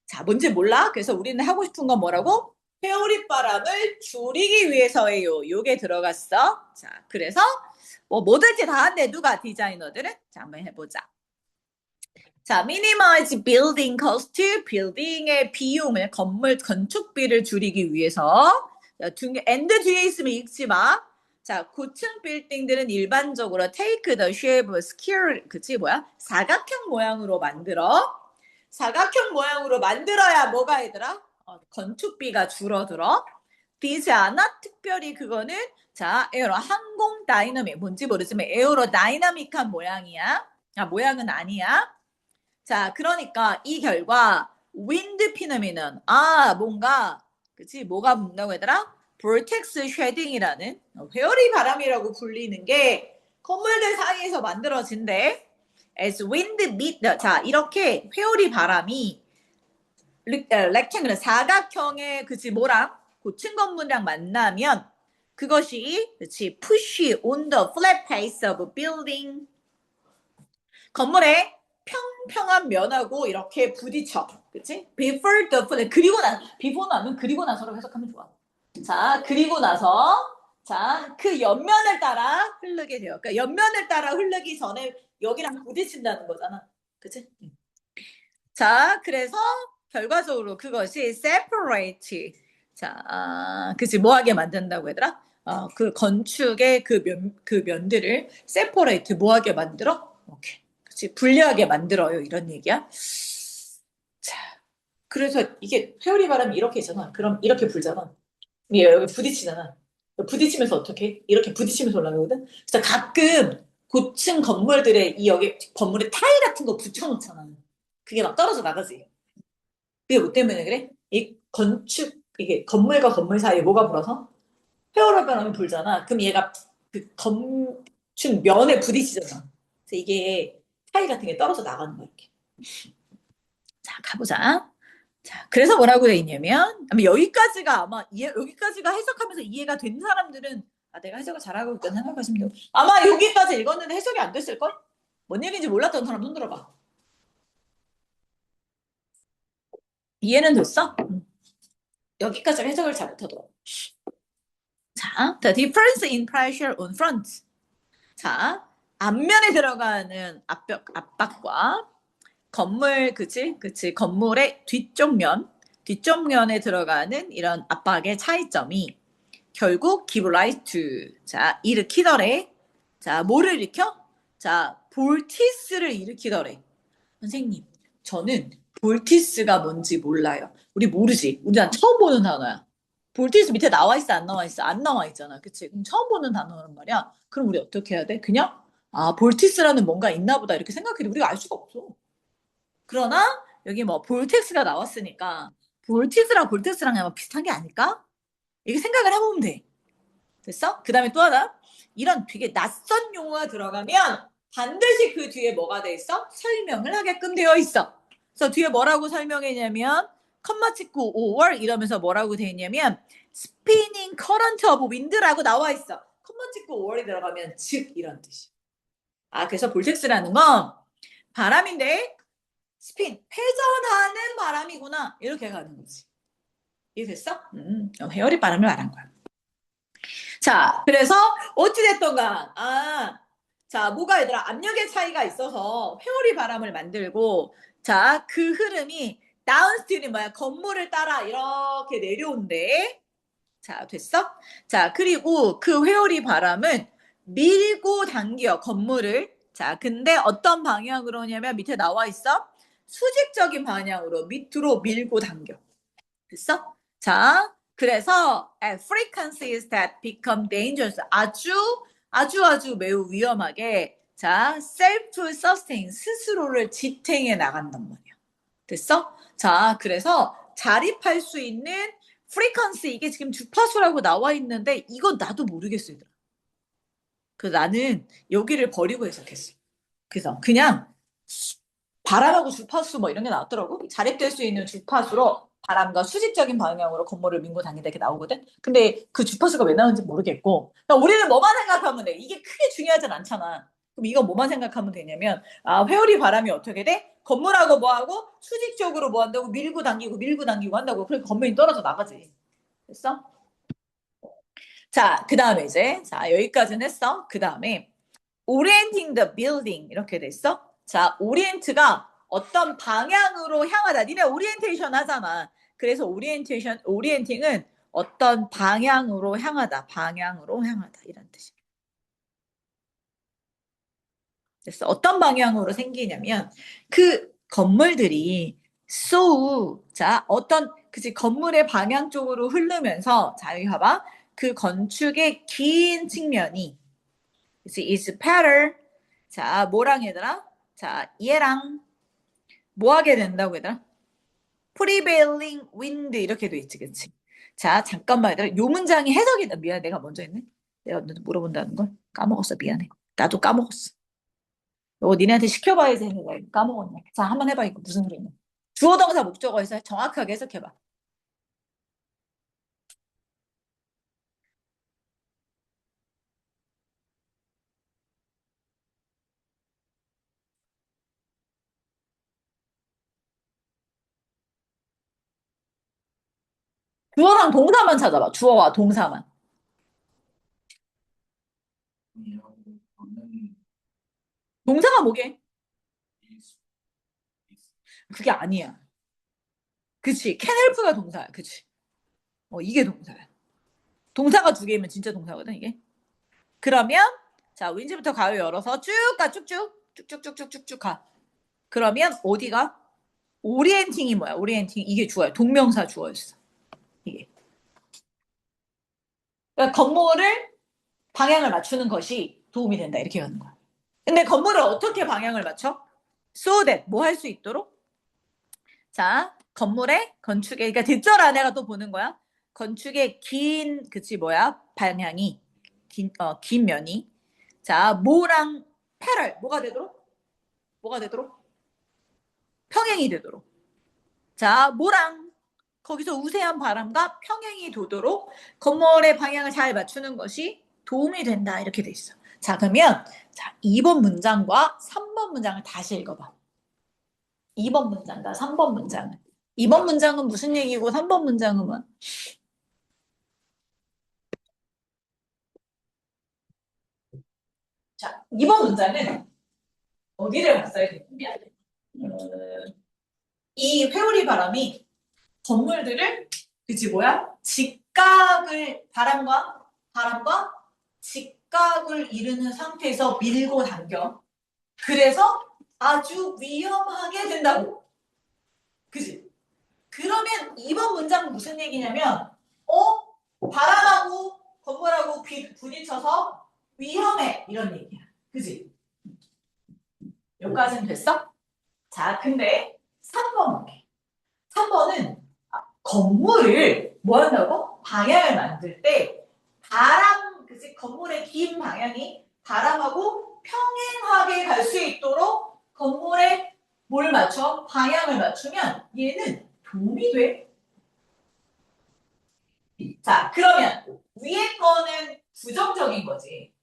자, 뭔지 몰라? 그래서 우리는 하고 싶은 건 뭐라고? 회오리 바람을 줄이기 위해서예요. 요게 들어갔어. 자, 그래서 뭐든지 다 한대. 누가? 디자이너들은? 자, 한번 해보자. 자, minimize building cost, 빌딩의 비용을, 건물 건축비를 줄이기 위해서. 자, and 뒤에 있으면 읽지 마. 자, 고층 빌딩들은 일반적으로 take the shape, square, 그치 뭐야? 사각형 모양으로 만들어. 사각형 모양으로 만들어야 뭐가 얘들아? 건축비가 줄어들어. these are not 특별히 그거는 자, 에어로 항공 다이나믹 뭔지 모르지만 에어로 다이나믹한 모양이야. 모양은 아니야. 자, 그러니까 이 결과 wind phenomenon. 뭔가 그치? 뭐가 문다고 얘들아? vortex shedding이라는 회오리 바람이라고 불리는 게 건물들 사이에서 만들어진대. as wind meet 자, 이렇게 회오리 바람이 렉탱글 사각형의 그치 뭐랑 고층 건물이랑 만나면 그것이 그치 push on the flat face of building 건물의 평평한 면하고 이렇게 부딪혀. 그치? Before the flood. before는 아니면 그리고 나서로 해석하면 좋아. 자, 그리고 나서, 자, 그 옆면을 따라 흐르게 돼요. 그러니까 옆면을 따라 흐르기 전에 여기랑 부딪힌다는 거잖아. 그치? 자, 그래서 결과적으로 그것이 separate. 자, 그치? 뭐하게 만든다고 얘들아? 그 건축의 그 면들을 separate 뭐하게 만들어? 오케이. 그치? 분리하게 만들어요. 이런 얘기야. 자, 그래서 이게 회오리 바람이 이렇게 있잖아. 그럼 이렇게 불잖아. 여기 부딪히잖아. 부딪히면서 어떻게? 이렇게 부딪히면서 올라가거든? 그래서 가끔 고층 건물들의 여기 건물에 타일 같은 거 붙여놓잖아. 그게 막 떨어져 나가지. 그게 뭐 때문에 그래? 이게 건물과 건물 사이에 뭐가 불어서? 회오리 바람이 불잖아. 그럼 얘가 그 건축 면에 부딪히잖아. 그래서 이게 타일 같은 게 떨어져 나가는 거야, 이렇게. 자, 가보자. 자, 그래서 뭐라고 돼 있냐면, 여기까지가 해석하면서 이해가 된 사람들은, 내가 해석을 잘하고 있다는 생각하시면 돼요. 아마 여기까지 읽었는데 해석이 안 됐을걸? 뭔 얘기인지 몰랐던 사람 손 들어봐. 이해는 됐어? 여기까지 해석을 잘 못하더라고. 자, the difference in pressure on front. 자, 앞면에 들어가는 압박과 건물의 뒷쪽면에 들어가는 이런 압박의 차이점이 결국 give rise to, 자, 일으키더래. 자, 뭐를 일으켜? 자, 볼티스를 일으키더래. 선생님, 저는 볼티스가 뭔지 몰라요. 우리 모르지? 우리 난 처음 보는 단어야. 볼티스 밑에 나와 있어, 안 나와 있어? 안 나와 있잖아. 그치? 그럼 처음 보는 단어란 말이야. 그럼 우리 어떻게 해야 돼? 그냥, 볼티스라는 뭔가 있나 보다. 이렇게 생각해도 우리가 알 수가 없어. 그러나, 여기 뭐, 볼텍스가 나왔으니까, 볼텍스랑 그냥 비슷한 게 아닐까? 이렇게 생각을 해보면 돼. 됐어? 그 다음에 또 하나. 이런 되게 낯선 용어가 들어가면 반드시 그 뒤에 뭐가 돼 있어? 설명을 하게끔 되어 있어. 그래서 뒤에 뭐라고 설명했냐면 컴마 찍고 5월 이러면서 뭐라고 돼 있냐면 spinning current of wind라고 나와 있어. 컴마 찍고 5월이 들어가면 즉 이런 뜻이. 그래서 볼텍스라는 건 바람인데 스핀, 회전하는 바람이구나. 이렇게 가는 거지. 이해됐어? 회오리 바람을 말한 거야. 자, 그래서 어찌됐던가, 자, 뭐가 얘들아, 압력의 차이가 있어서 회오리 바람을 만들고, 자, 그 흐름이 다운스트림이 뭐야? 건물을 따라 이렇게 내려온대. 자, 됐어? 자, 그리고 그 회오리 바람은 밀고 당겨, 건물을. 자, 근데 어떤 방향으로 냐면 밑에 나와 있어? 수직적인 방향으로 밑으로 밀고 당겨. 됐어? 자, 그래서 at frequencies that become dangerous 아주 매우 위험하게 자, self-sustain 스스로를 지탱해 나간단 말이야. 됐어? 자, 그래서 자립할 수 있는 frequency 이게 지금 주파수라고 나와 있는데 이건 나도 모르겠어, 얘들아. 그래서 나는 여기를 버리고 해석했어. 그래서 그냥 바람하고 주파수 뭐 이런 게 나왔더라고. 자립될 수 있는 주파수로 바람과 수직적인 방향으로 건물을 밀고 다니다 이렇게 나오거든. 근데 그 주파수가 왜 나오는지 모르겠고. 그러니까 우리는 뭐만 생각하면 돼. 이게 크게 중요하진 않잖아. 그럼 이거 뭐만 생각하면 되냐면 회오리 바람이 어떻게 돼? 건물하고 뭐하고 수직적으로 뭐 한다고 밀고 당기고 한다고. 그래서 건물이 떨어져 나가지. 됐어? 자, 그 다음에 자, 여기까지는 했어. 그 다음에 orienting the building 이렇게 됐어. 자, 오리엔트가 어떤 방향으로 향하다. 니네 오리엔테이션 하잖아. 그래서 오리엔팅은 어떤 방향으로 향하다. 이런 뜻이야. 됐어. 어떤 방향으로 생기냐면 그 건물들이 자, 건물의 방향 쪽으로 흐르면서 자, 여기 봐봐. 그 건축의 긴 측면이 is better. 자, 뭐랑 얘들아? 자, 얘랑 뭐 하게 된다고 얘들아? prevailing wind 이렇게 돼 있지, 그치? 자, 잠깐만 얘들아. 요 문장이 해석이 미안해. 내가 먼저 했네. 내가 너한테 물어본다는 걸 까먹었어. 미안해. 나도 까먹었어. 이거 니네한테 시켜봐야지 했는데 까먹었네. 자, 한번 해봐. 이거 무슨 소리냐? 주어 동사 목적어에서 정확하게 해석해봐. 주어랑 동사만 찾아봐. 주어와 동사만. 이라고 하는 동사가 뭐게? is 그게 아니야. 그치? can help가 동사야. 그치? 이게 동사야. 동사가 두 개면 진짜 동사거든, 이게. 그러면, 자, 윈지부터 가요 열어서 쭉 가, 쭉쭉. 쭉쭉쭉쭉쭉쭉 가. 그러면 어디가? 오리엔팅이 뭐야? 오리엔팅. 이게 주어야. 동명사 주어였어. 이게. 그러니까 건물을 방향을 맞추는 것이 도움이 된다. 이렇게 하는 거야. 근데 건물을 어떻게 방향을 맞춰? So that 뭐 할 수 있도록? 자, 건물의 건축의 그러니까 대절 안에가 또 보는 거야. 건축의 긴 그치 뭐야? 방향이 긴 면이 자, 뭐랑 패럴 뭐가 되도록? 뭐가 되도록? 평행이 되도록. 자, 뭐랑 거기서 우세한 바람과 평행이 도도록 건물의 방향을 잘 맞추는 것이 도움이 된다. 이렇게 돼 있어. 자, 그러면 자, 2번 문장과 3번 문장을 다시 읽어봐. 2번 문장과 3번 문장을. 2번 문장은 무슨 얘기고 3번 문장은 뭐? 자, 2번 문장은 어디를 봤어야 되냐면 이 회오리 바람이 건물들을 그치 뭐야? 직각을 바람과 직각을 이루는 상태에서 밀고 당겨. 그래서 아주 위험하게 된다고. 그치? 그러면 2번 문장은 무슨 얘기냐면 바람하고 건물하고 부딪혀서 위험해 이런 얘기야. 그치? 여기까지는 됐어? 자, 근데 3번 볼게. 3번은 건물을 뭐 한다고? 방향을 만들 때 그치? 건물의 긴 방향이 바람하고 평행하게 갈 수 있도록 건물에 뭘 맞춰? 방향을 맞추면 얘는 도움이 돼. 자, 그러면 위에 거는 부정적인 거지.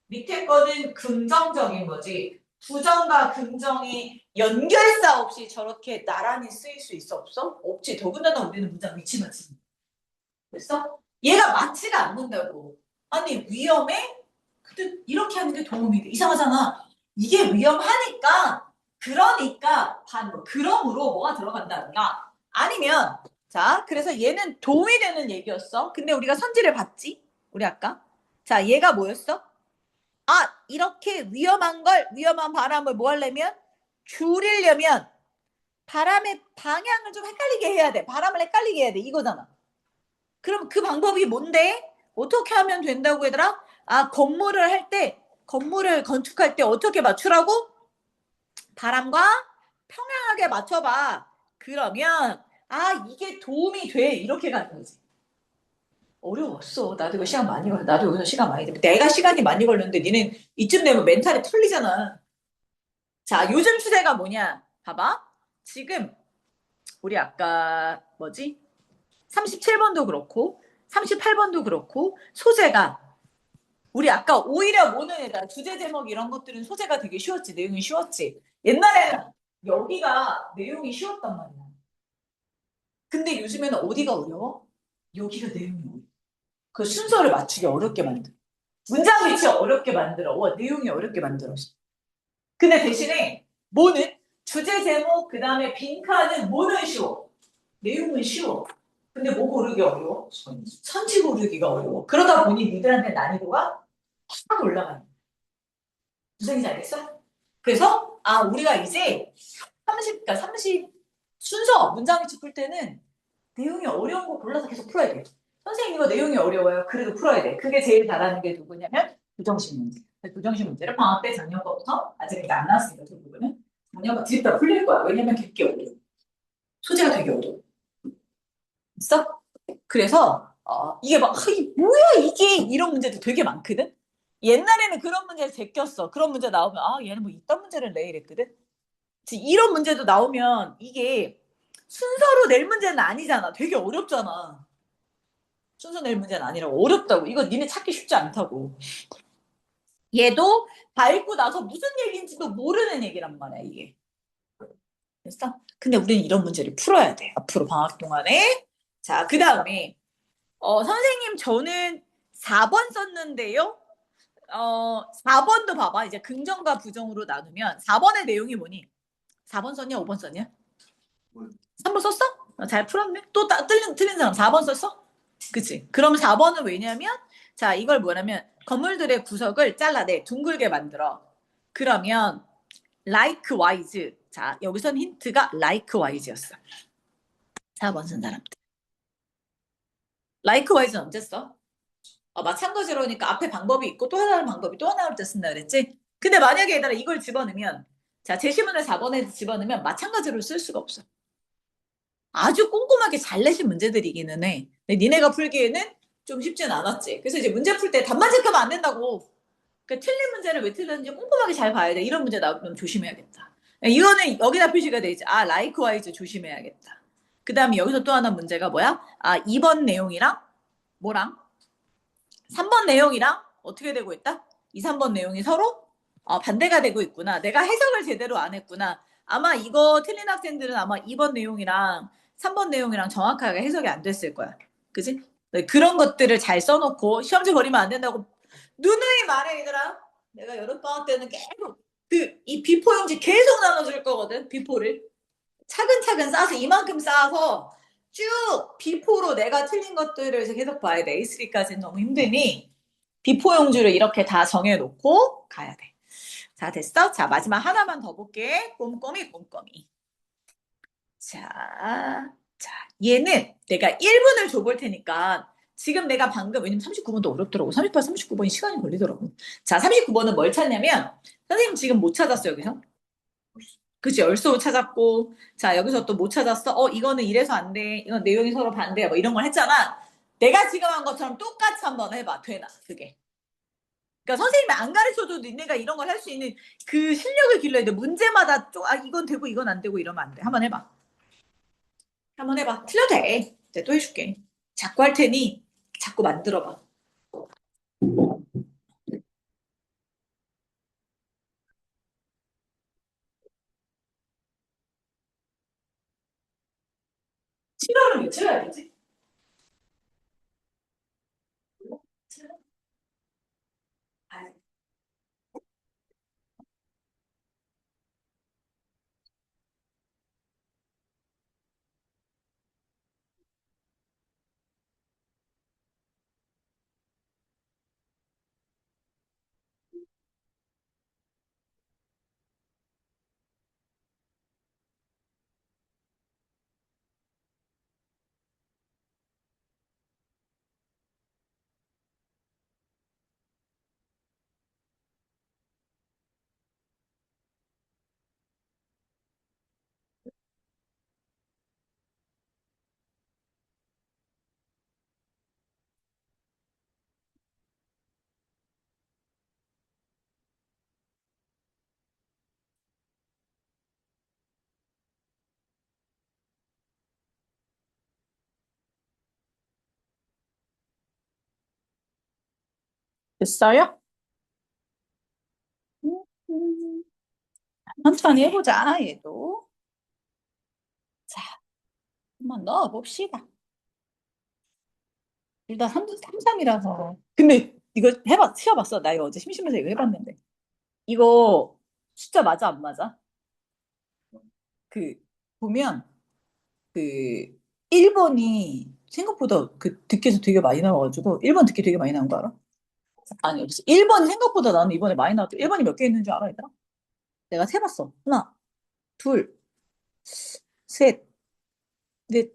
밑에 거는 긍정적인 거지. 부정과 긍정이 연결사 없이 저렇게 나란히 쓰일 수 있어 없어? 없지. 더군다나 우리는 문장 위치 맞추는 그랬어? 얘가 맞지가 않는다고. 아니 위험해? 근데 이렇게 하는 게 도움이 돼. 이상하잖아. 이게 위험하니까 그러니까 그러므로 뭐가 들어간다든가 아니면 자 그래서 얘는 도움이 되는 얘기였어. 근데 우리가 선지를 봤지? 우리 아까 자 얘가 뭐였어? 이렇게 위험한 바람을 뭐 하려면 줄이려면 바람의 방향을 좀 헷갈리게 해야 돼. 바람을 헷갈리게 해야 돼. 이거잖아. 그럼 그 방법이 뭔데? 어떻게 하면 된다고 얘들아? 건물을 건축할 때 어떻게 맞추라고? 바람과 평행하게 맞춰봐. 그러면 이게 도움이 돼. 이렇게 가는 거지. 어려웠어. 나도 이거 시간 많이 걸려. 나도 여기서 시간 많이 걸려. 내가 시간이 많이 걸렸는데 니는 이쯤 되면 멘탈이 털리잖아. 자, 요즘 추세가 뭐냐? 봐봐. 지금 우리 아까 뭐지? 37번도 그렇고 38번도 그렇고 소재가 우리 아까 오히려 모는 애다. 주제 제목 이런 것들은 소재가 되게 쉬웠지. 내용이 쉬웠지. 옛날에는 여기가 내용이 쉬웠단 말이야. 근데 요즘에는 어디가 어려워? 여기가 내용이 어려워. 그 순서를 맞추기 어렵게 만들어. 문장 위치 어렵게 만들어. 내용이 어렵게 만들어. 근데 대신에 뭐는 주제 제목 그다음에 빈칸은 뭐는 쉬워. 내용은 쉬워. 근데 뭐 고르기 어려워? 선지 고르기가 어려워. 그러다 보니 니들한테 난이도가 확 올라가는 거야. 무슨 얘기인지 알겠어? 그래서 우리가 이제 30 순서 문장 위치 풀 때는 내용이 어려운 거 골라서 계속 풀어야 돼. 선생님 이거 내용이 어려워요. 그래도 풀어야 돼. 그게 제일 잘하는 게 누구냐면 부정식 문제. 부정식 문제를 방학 때 작년 거부터 아직 안 나왔으니까 그 부분은 왜냐면 드립다 풀릴 거야. 왜냐면 되게 어려워. 소재가 되게 어려워. 있어? 그래서 이게 막 뭐야 이게 이런 문제도 되게 많거든. 옛날에는 그런 문제를 제꼈어. 그런 문제 나오면 얘는 뭐 이딴 문제를 내 이랬거든. 이런 문제도 나오면 이게 순서로 낼 문제는 아니잖아. 되게 어렵잖아. 순서 낼 문제는 아니라고 어렵다고. 이거 니네 찾기 쉽지 않다고. 얘도 밟고 나서 무슨 얘기인지도 모르는 얘기란 말이야 이게. 됐어? 근데 우리는 이런 문제를 풀어야 돼. 앞으로 방학 동안에. 자, 그 다음에 선생님 저는 4번 썼는데요. 4번도 봐봐. 이제 긍정과 부정으로 나누면 4번의 내용이 뭐니? 4번 썼냐? 5번 썼냐? 3번 썼어? 잘 풀었네. 또 틀린 사람 4번 썼어? 그치? 그럼 4번은 왜냐면 자, 이걸 뭐냐면 건물들의 구석을 잘라내 둥글게 만들어. 그러면 likewise. 자, 여기선 힌트가 likewise였어. 4번 쓴 사람들. likewise는 언제 써? 마찬가지로니까 앞에 방법이 있고 또 하나의 방법이 또 하나를 때 쓴다 그랬지? 근데 만약에 얘들아 이걸 집어넣으면 자, 제시문을 4번에 집어넣으면 마찬가지로 쓸 수가 없어. 아주 꼼꼼하게 잘 내신 문제들이기는 해. 근데 니네가 풀기에는 좀 쉽진 않았지. 그래서 이제 문제 풀 때 답만 체크하면 안 된다고. 그러니까 틀린 문제를 왜 틀렸는지 꼼꼼하게 잘 봐야 돼. 이런 문제 나오면 조심해야겠다. 이거는 여기다 표시가 돼 있지. likewise 조심해야겠다. 그 다음에 여기서 또 하나 문제가 뭐야? 2번 내용이랑 뭐랑? 3번 내용이랑 어떻게 되고 있다? 2, 3번 내용이 서로 반대가 되고 있구나. 내가 해석을 제대로 안 했구나. 아마 이거 틀린 학생들은 아마 2번 내용이랑 3번 내용이랑 정확하게 해석이 안 됐을 거야. 그지? 네, 그런 것들을 잘 써놓고 시험지 버리면 안 된다고 누누이 말해 얘들아. 내가 여름방학 때는 계속 이 비포용지 계속 나눠줄 거거든. 비포를. 차근차근 쌓아서 이만큼 쌓아서 쭉 비포로 내가 틀린 것들을 계속 봐야 돼. A3까지는 너무 힘드니 비포 용지를 이렇게 다 정해놓고 가야 돼. 자, 됐어? 자, 마지막 하나만 더 볼게. 꼼꼼히 꼼꼼히. 자, 얘는 내가 1분을 줘볼 테니까 지금 내가 방금 왜냐면 39번도 어렵더라고. 38, 39번이 시간이 걸리더라고. 자, 39번은 뭘 찾냐면 선생님 지금 못 찾았어 여기서. 그치, 열소 찾았고, 자, 여기서 또 못 찾았어. 이거는 이래서 안 돼. 이건 내용이 서로 반대야. 뭐 이런 걸 했잖아. 내가 지금 한 것처럼 똑같이 한번 해봐. 되나, 그게. 그러니까 선생님이 안 가르쳐줘도 니네가 이런 걸 할 수 있는 그 실력을 길러야 돼. 문제마다 이건 되고 이건 안 되고 이러면 안 돼. 한번 해봐. 한번 해봐. 틀려도 돼. 내가 또 해줄게. 자꾸 할 테니 자꾸 만들어봐. 실화를 왜 쳐야 되지? 됐어요? 음. 천천히 해보자, 얘도. 자, 한번 넣어봅시다. 일단 3이라서. 근데 이거 시험봤어. 나 이거 어제 심심해서 이거 해봤는데. 이거 숫자 맞아, 안 맞아? 그, 보면, 그, 1번이 생각보다 그 듣기에서 되게 많이 나와가지고, 1번 듣기 되게 많이 나온 거 알아? 아니, 1번이 생각보다 나는 이번에 많이 나왔대. 1번이 몇 개 있는 줄 알아, 얘들아? 내가 세봤어. 하나, 둘, 셋, 넷,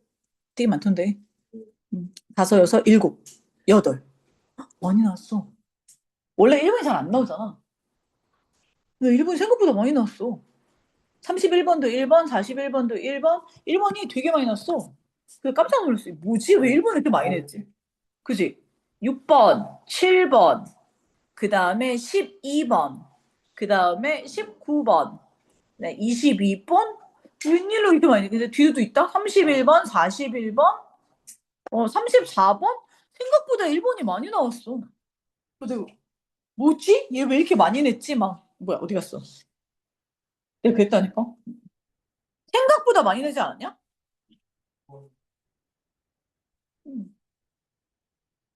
되게 많던데. 다섯, 여섯, 일곱, 여덟. 많이 나왔어. 원래 1번이 잘 안 나오잖아. 근데 1번이 생각보다 많이 나왔어. 31번도 1번, 41번도 1번. 1번이 되게 많이 났어. 그래서 깜짝 놀랐어. 뭐지? 왜 1번이 이렇게 많이 냈지? 그지? 6번, 7번, 그 다음에 12번, 그 다음에 19번, 네, 22번? 웬일로 이렇게 많이 냈 근데 뒤에도 있다? 31번, 41번, 34번? 생각보다 1번이 많이 나왔어. 그래서 뭐지? 얘 왜 이렇게 많이 냈지? 막, 뭐야, 어디 갔어? 내가 그랬다니까? 생각보다 많이 내지 않았냐? 음.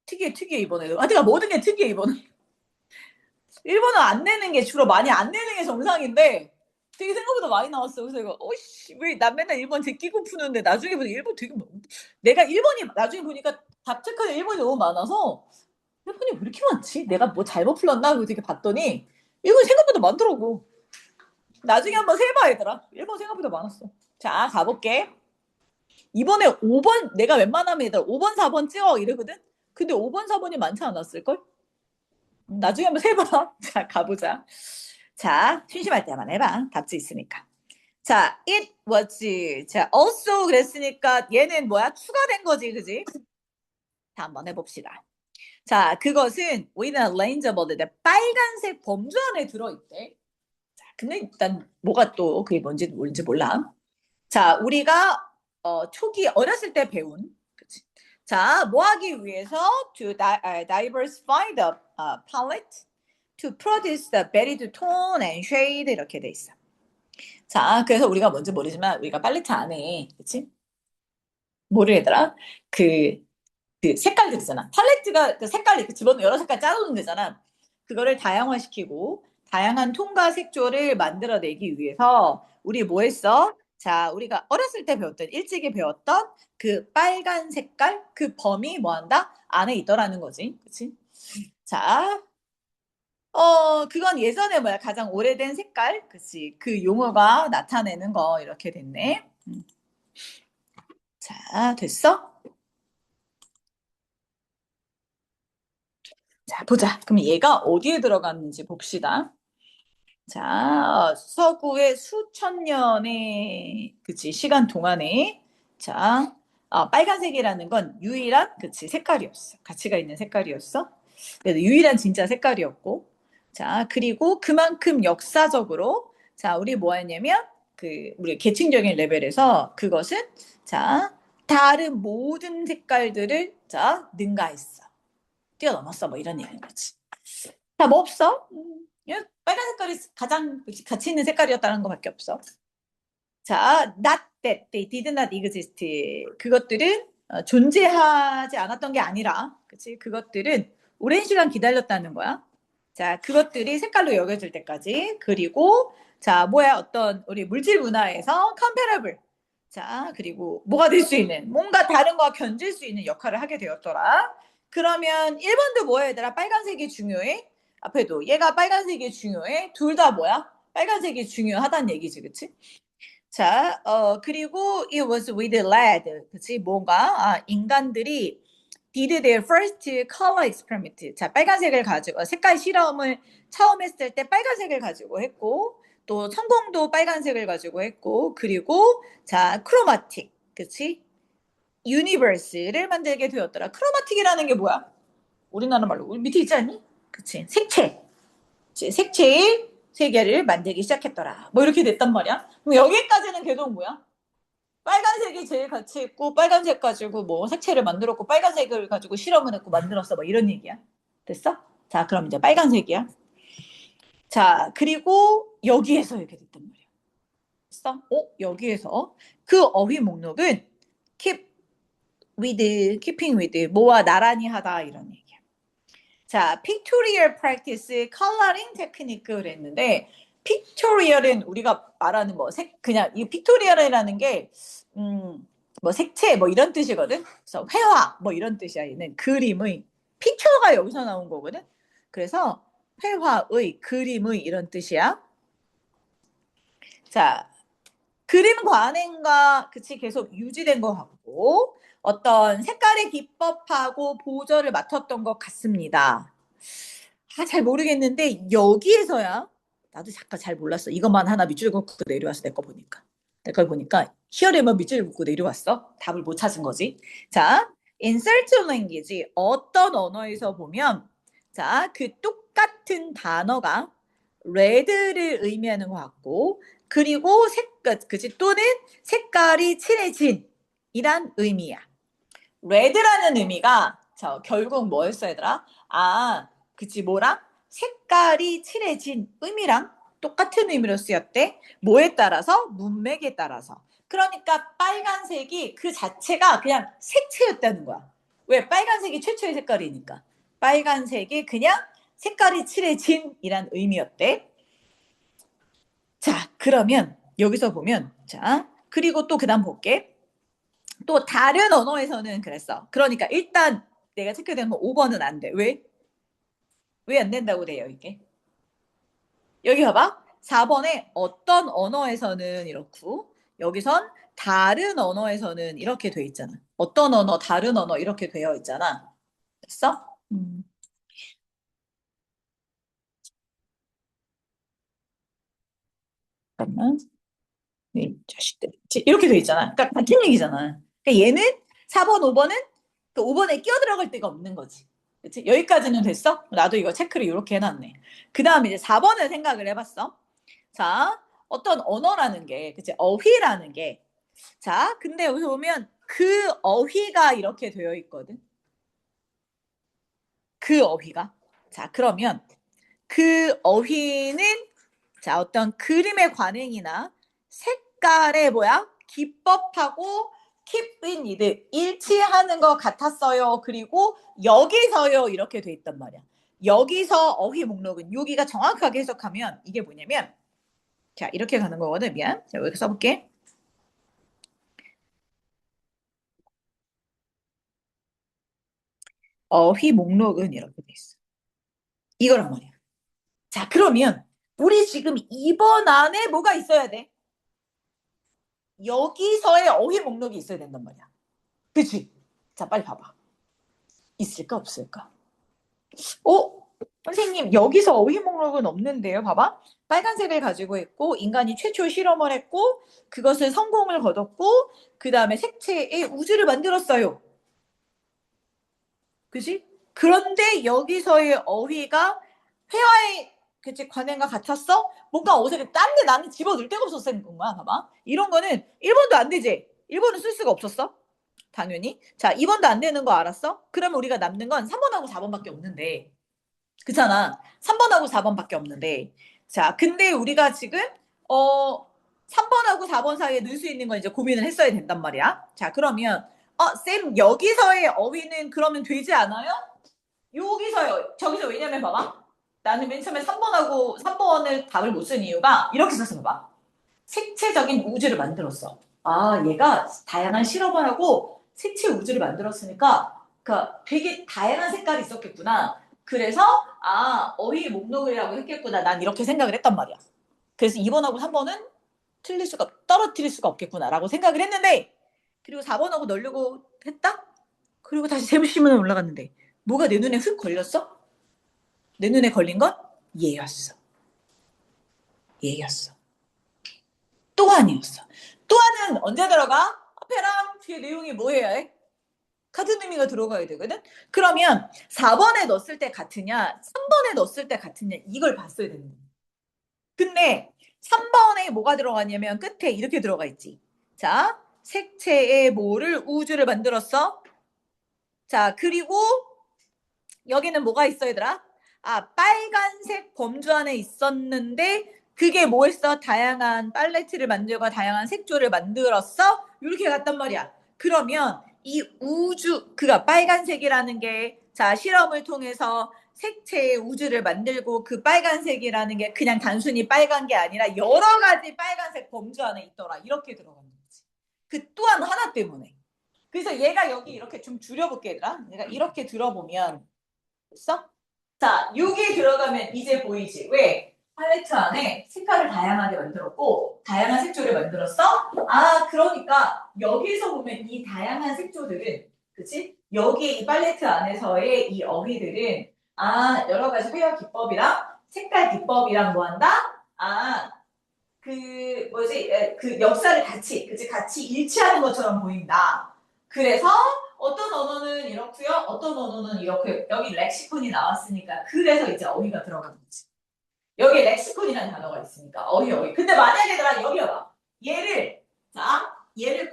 특이해, 이번에도. 아, 내가 모든 게 특이해, 이번에. 일본은 안 내는 게 주로 많이 안 내는 게 정상인데 되게 생각보다 많이 나왔어. 그래서 이거 어이씨 왜 나 맨날 일본 제끼고 푸는데 나중에 보니까 일본 되게 내가 일본이 나중에 보니까 답책하는 일본이 너무 많아서 일본이 왜 이렇게 많지? 내가 뭐 잘못 풀었나? 그거 되게 봤더니 일본이 생각보다 많더라고. 나중에 한번 세봐 얘들아. 일본 생각보다 많았어. 자 가볼게. 이번에 5번 내가 웬만하면 얘들아 5번 4번 찍어 이러거든. 근데 5번 4번이 많지 않았을걸? 나중에 한번 세봐. 자, 가보자. 자, 심심할 때만 해봐. 답지 있으니까. 자, it was. 자, also 그랬으니까 얘는 뭐야? 추가된 거지, 그지? 자, 한번 해봅시다. 자, 그것은 with a range of other. 빨간색 범주 안에 들어있대. 자, 근데 일단 뭐가 또 그게 뭔지 몰라. 자, 우리가 초기 어렸을 때 배운 그치? 자, 뭐 하기 위해서 to diversify the palette to produce the varied tone and shade 이렇게 돼 있어. 자, 그래서 우리가 뭔지 모르지만 우리가 팔레트 안에 그치? 뭐를 얘들아? 그, 그 색깔들 있잖아. 팔레트가 그 색깔 이렇게 집어넣어 여러 색깔 짜놓는 데잖아. 그거를 다양화시키고 다양한 톤과 색조를 만들어내기 위해서 우리 뭐 했어? 자, 우리가 어렸을 때 배웠던 일찍이 배웠던 그 빨간 색깔 그 범위 뭐 한다? 안에 있더라는 거지. 그치? 자, 그건 예전에 뭐야 가장 오래된 색깔, 그치? 그 용어가 나타내는 거 이렇게 됐네. 자, 됐어? 자, 보자. 그럼 얘가 어디에 들어갔는지 봅시다. 자, 서구의 수천 년의 그치 시간 동안에 자, 빨간색이라는 건 유일한 그치 색깔이었어. 가치가 있는 색깔이었어. 그래서 유일한 진짜 색깔이었고, 자 그리고 그만큼 역사적으로 자 우리 뭐 했냐면 그 우리 계층적인 레벨에서 그것은 자 다른 모든 색깔들을 자 능가했어. 뛰어넘었어. 뭐 이런 얘기인 거지. 자, 뭐 없어? 빨간 색깔이 가장 가치 있는 색깔이었다는 것밖에 없어. 자, not that they did not exist. 그것들은 존재하지 않았던 게 아니라, 그치? 그것들은 오랜 시간 기다렸다는 거야. 자, 그것들이 색깔로 여겨질 때까지. 그리고, 자, 뭐야? 어떤 우리 물질 문화에서 comparable. 자, 그리고 뭐가 될 수 있는, 뭔가 다른 거와 견질 수 있는 역할을 하게 되었더라. 그러면 1번도 뭐야, 얘들아? 빨간색이 중요해? 앞에도 얘가 빨간색이 중요해? 둘 다 뭐야? 빨간색이 중요하다는 얘기지, 그치? 자, 그리고 it was with lead. 그치? 뭔가, 인간들이 did their first color experiment. 자, 빨간색을 가지고, 색깔 실험을 처음 했을 때 빨간색을 가지고 했고, 또 성공도 빨간색을 가지고 했고, 그리고, 자, 크로마틱. 그치? 유니버스를 만들게 되었더라. 크로마틱이라는 게 뭐야? 우리나라 말로. 우리 밑에 있지 않니? 그치? 색채. 색채의 세계를 만들기 시작했더라. 뭐 이렇게 됐단 말이야. 그럼 여기까지는 계속 뭐야? 빨간색이 제일 가치 있고 빨간색 가지고 뭐 색채를 만들었고 빨간색을 가지고 실험을 했고 만들었어. 뭐 이런 얘기야. 됐어? 자, 그럼 이제 빨간색이야. 자, 그리고 여기에서 이렇게 됐단 말이야. 됐어? 여기에서 그 어휘 목록은 keep with, keeping with, 뭐와 나란히 하다 이런 얘기야. 자, pictorial practice, coloring technique 그랬는데 pictorial은 우리가 말하는 뭐 그냥 이 pictorial이라는 게 뭐 색채 뭐 이런 뜻이거든. 그래서 회화 뭐 이런 뜻이야. 얘는 그림의 picture가 여기서 나온 거거든. 그래서 회화의 그림의 이런 뜻이야. 자, 그림 관행과 그치 계속 유지된 것 같고 어떤 색깔의 기법하고 보조를 맡았던 것 같습니다. 잘 모르겠는데 여기에서야 나도 잠깐 잘 몰랐어. 이것만 하나 밑줄 긋고 내려왔어. 내 거 보니까. 내 걸 보니까 히어리만 밑줄 긋고 내려왔어. 답을 못 찾은 거지. 자, in certain language 어떤 언어에서 보면 자, 그 똑같은 단어가 red를 의미하는 것 같고 그리고 색깔 그치 또는 색깔이 칠해진 이란 의미야. red라는 의미가 자, 결국 뭐였어 얘들아? 아, 그치 뭐랑? 색깔이 칠해진 의미랑 똑같은 의미로 쓰였대. 뭐에 따라서? 문맥에 따라서. 그러니까 빨간색이 그 자체가 그냥 색채였다는 거야. 왜? 빨간색이 최초의 색깔이니까. 빨간색이 그냥 색깔이 칠해진 이란 의미였대. 자, 그러면 여기서 보면 자, 그리고 또 그다음 볼게. 또 다른 언어에서는 그랬어. 그러니까 일단 내가 체크된 건 5번은 안 돼. 왜? 왜 안 된다고 돼요, 이게? 여기 봐봐. 4번에 어떤 언어에서는 이렇고 여기선 다른 언어에서는 이렇게 돼 있잖아. 어떤 언어, 다른 언어 이렇게 되어 있잖아. 됐어? 잠깐만. 이 자식들. 이렇게 돼 있잖아. 그러니까 같은 얘기잖아. 그러니까 얘는 4번, 5번은 그 5번에 끼어 들어갈 데가 없는 거지. 그치? 여기까지는 됐어? 나도 이거 체크를 이렇게 해놨네. 그 다음에 이제 4번을 생각을 해봤어. 자, 어떤 언어라는 게, 그치? 어휘라는 게. 자, 근데 여기서 보면 그 어휘가 이렇게 되어 있거든. 그 어휘가. 자, 그러면 그 어휘는 자, 어떤 그림의 관행이나 색깔의 뭐야? 기법하고 keep in it 일치하는 것 같았어요. 그리고 여기서요 이렇게 돼 있단 말이야. 여기서 어휘 목록은 여기가 정확하게 해석하면 이게 뭐냐면 자 이렇게 가는 거거든. 미안. 자 여기 써볼게. 어휘 목록은 이렇게 돼 있어. 이거란 말이야. 자 그러면 우리 지금 2번 안에 뭐가 있어야 돼? 여기서의 어휘 목록이 있어야 된단 말이야. 그치? 자 빨리 봐봐. 있을까 없을까? 어? 선생님 여기서 어휘 목록은 없는데요. 봐봐. 빨간색을 가지고 있고 인간이 최초 실험을 했고 그것을 성공을 거뒀고 그 다음에 색채의 우주를 만들었어요. 그지? 그런데 여기서의 어휘가 회화의 그치 관행과 같았어? 뭔가 어색해. 딴데 나는 집어넣을 데가 없었을 거야. 봐봐. 이런 거는 1번도 안 되지. 1번은 쓸 수가 없었어. 당연히. 자, 2번도 안 되는 거 알았어? 그러면 우리가 남는 건 3번하고 4번밖에 없는데. 그렇잖아. 3번하고 4번밖에 없는데. 자, 근데 우리가 지금 어 3번하고 4번 사이에 넣을 수 있는 건 이제 고민을 했어야 된단 말이야. 자, 그러면 쌤 여기서의 어휘는 그러면 되지 않아요? 여기서요. 저기서 왜냐면 봐봐. 나는 맨 처음에 3번을 답을 못 쓴 이유가 이렇게 썼어 봐봐. 색채적인 우주를 만들었어. 아, 얘가 다양한 실험을 하고 색채 우주를 만들었으니까 그러니까 되게 다양한 색깔이 있었겠구나. 그래서 어휘 목록이라고 했겠구나. 난 이렇게 생각을 했단 말이야. 그래서 2번하고 3번은 떨어뜨릴 수가 없겠구나라고 생각을 했는데 그리고 4번하고 넣으려고 했다? 그리고 다시 세무시문에 올라갔는데 뭐가 내 눈에 흙 걸렸어? 내 눈에 걸린 건 얘였어. 얘였어. 또 아니었어. 또 하는 언제 들어가? 앞에랑 뒤에 내용이 뭐예요? 같은 의미가 들어가야 되거든? 그러면 4번에 넣었을 때 같으냐, 3번에 넣었을 때 같으냐, 이걸 봤어야 되는 거야. 근데 3번에 뭐가 들어가냐면 끝에 이렇게 들어가 있지. 자, 색채의 뭐를 우주를 만들었어? 자, 그리고 여기는 뭐가 있어, 얘들아? 빨간색 범주 안에 있었는데 그게 뭐였어? 다양한 팔레트를 만들고 다양한 색조를 만들었어? 이렇게 갔단 말이야. 그러면 이 우주, 그가 빨간색이라는 게 자, 실험을 통해서 색채의 우주를 만들고 그 빨간색이라는 게 그냥 단순히 빨간 게 아니라 여러 가지 빨간색 범주 안에 있더라. 이렇게 들어가는 거지. 그 또한 하나 때문에. 그래서 얘가 여기 이렇게 좀 줄여볼게, 얘들아. 내가 이렇게 들어보면 됐어? 자, 여기 들어가면 이제 보이지? 왜? 팔레트 안에 색깔을 다양하게 만들었고 다양한 색조를 만들었어? 그러니까 여기서 보면 이 다양한 색조들은 그치? 여기 이 팔레트 안에서의 이 어휘들은 여러 가지 회화 기법이랑 색깔 기법이랑 뭐 한다? 그 뭐지? 그 역사를 같이 일치하는 것처럼 보인다. 그래서 어떤 언어는 이렇고요, 어떤 언어는 이렇고요. 여기 렉시콘이 나왔으니까 그래서 이제 어휘가 들어간 거지. 여기 렉시콘이라는 단어가 있으니까 어휘. 근데 만약에 내가 여기 와봐. 얘를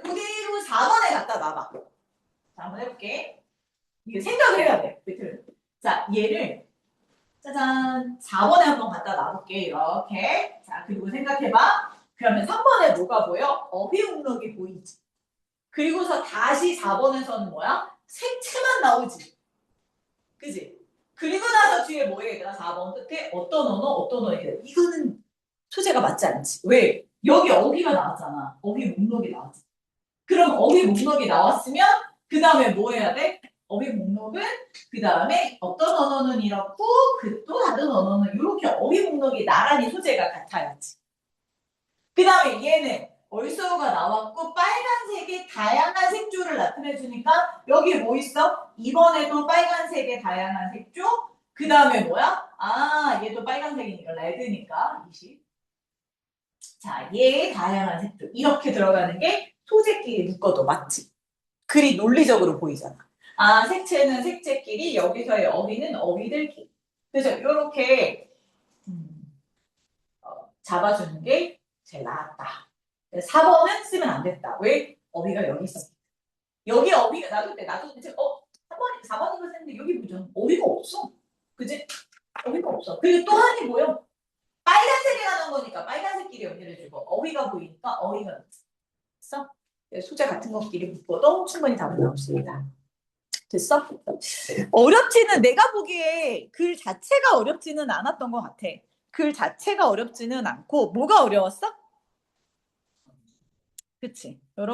그대로 4번에 갖다 놔봐. 자, 한번 해볼게. 이게 생각을 해야 돼. 자, 얘를 짜잔 4번에 한번 갖다 놔볼게. 이렇게. 자, 그리고 생각해봐. 그러면 3번에 뭐가 보여? 어휘 목록이 보이지. 그리고서 다시 4번에서는 뭐야? 색채만 나오지. 그지? 그리고 나서 뒤에 뭐 얘들아? 4번 끝에 어떤 언어 이거는 소재가 맞지 않지. 왜? 여기 어휘가 나왔잖아. 어휘 목록이 나왔지. 그럼 어휘 목록이 나왔으면 그 다음에 뭐 해야 돼? 어휘 목록은 그 다음에 어떤 언어는 이렇고 그 또 다른 언어는 이렇게 어휘 목록이 나란히 소재가 같아야지. 그 다음에 얘는 얼소가 나왔고 빨간색의 다양한 색조를 나타내 주니까 여기 뭐 있어? 이번에도 빨간색의 다양한 색조. 그 다음에 뭐야? 얘도 빨간색이니까 레드니까 20. 자, 얘의 다양한 색조. 이렇게 들어가는 게 소재끼리 묶어도 맞지? 글이 논리적으로 보이잖아. 색채는 색채끼리, 여기서의 어휘는 어휘들끼리. 그래서 이렇게 잡아주는 게 제일 나았다. 4번은 쓰면 안 됐다. 왜? 어휘가 여기 있어. 여기 어휘가 나도 이제 3번이 4번인 거 쓰는데 여기 보죠. 어휘가 없어. 그지? 어휘가 없어. 그리고 또 하나 뭐요? 빨간색이 나는 거니까 빨간색끼리 연결해 주고 어휘가 보이니까 어휘가 됐어? 소재 같은 것끼리 묶어도 충분히 답은 나올 니다 됐어? 어렵지는 내가 보기에 글 자체가 어렵지는 않았던 것 같아. 글 자체가 어렵지는 않고 뭐가 어려웠어? 그치? 여러분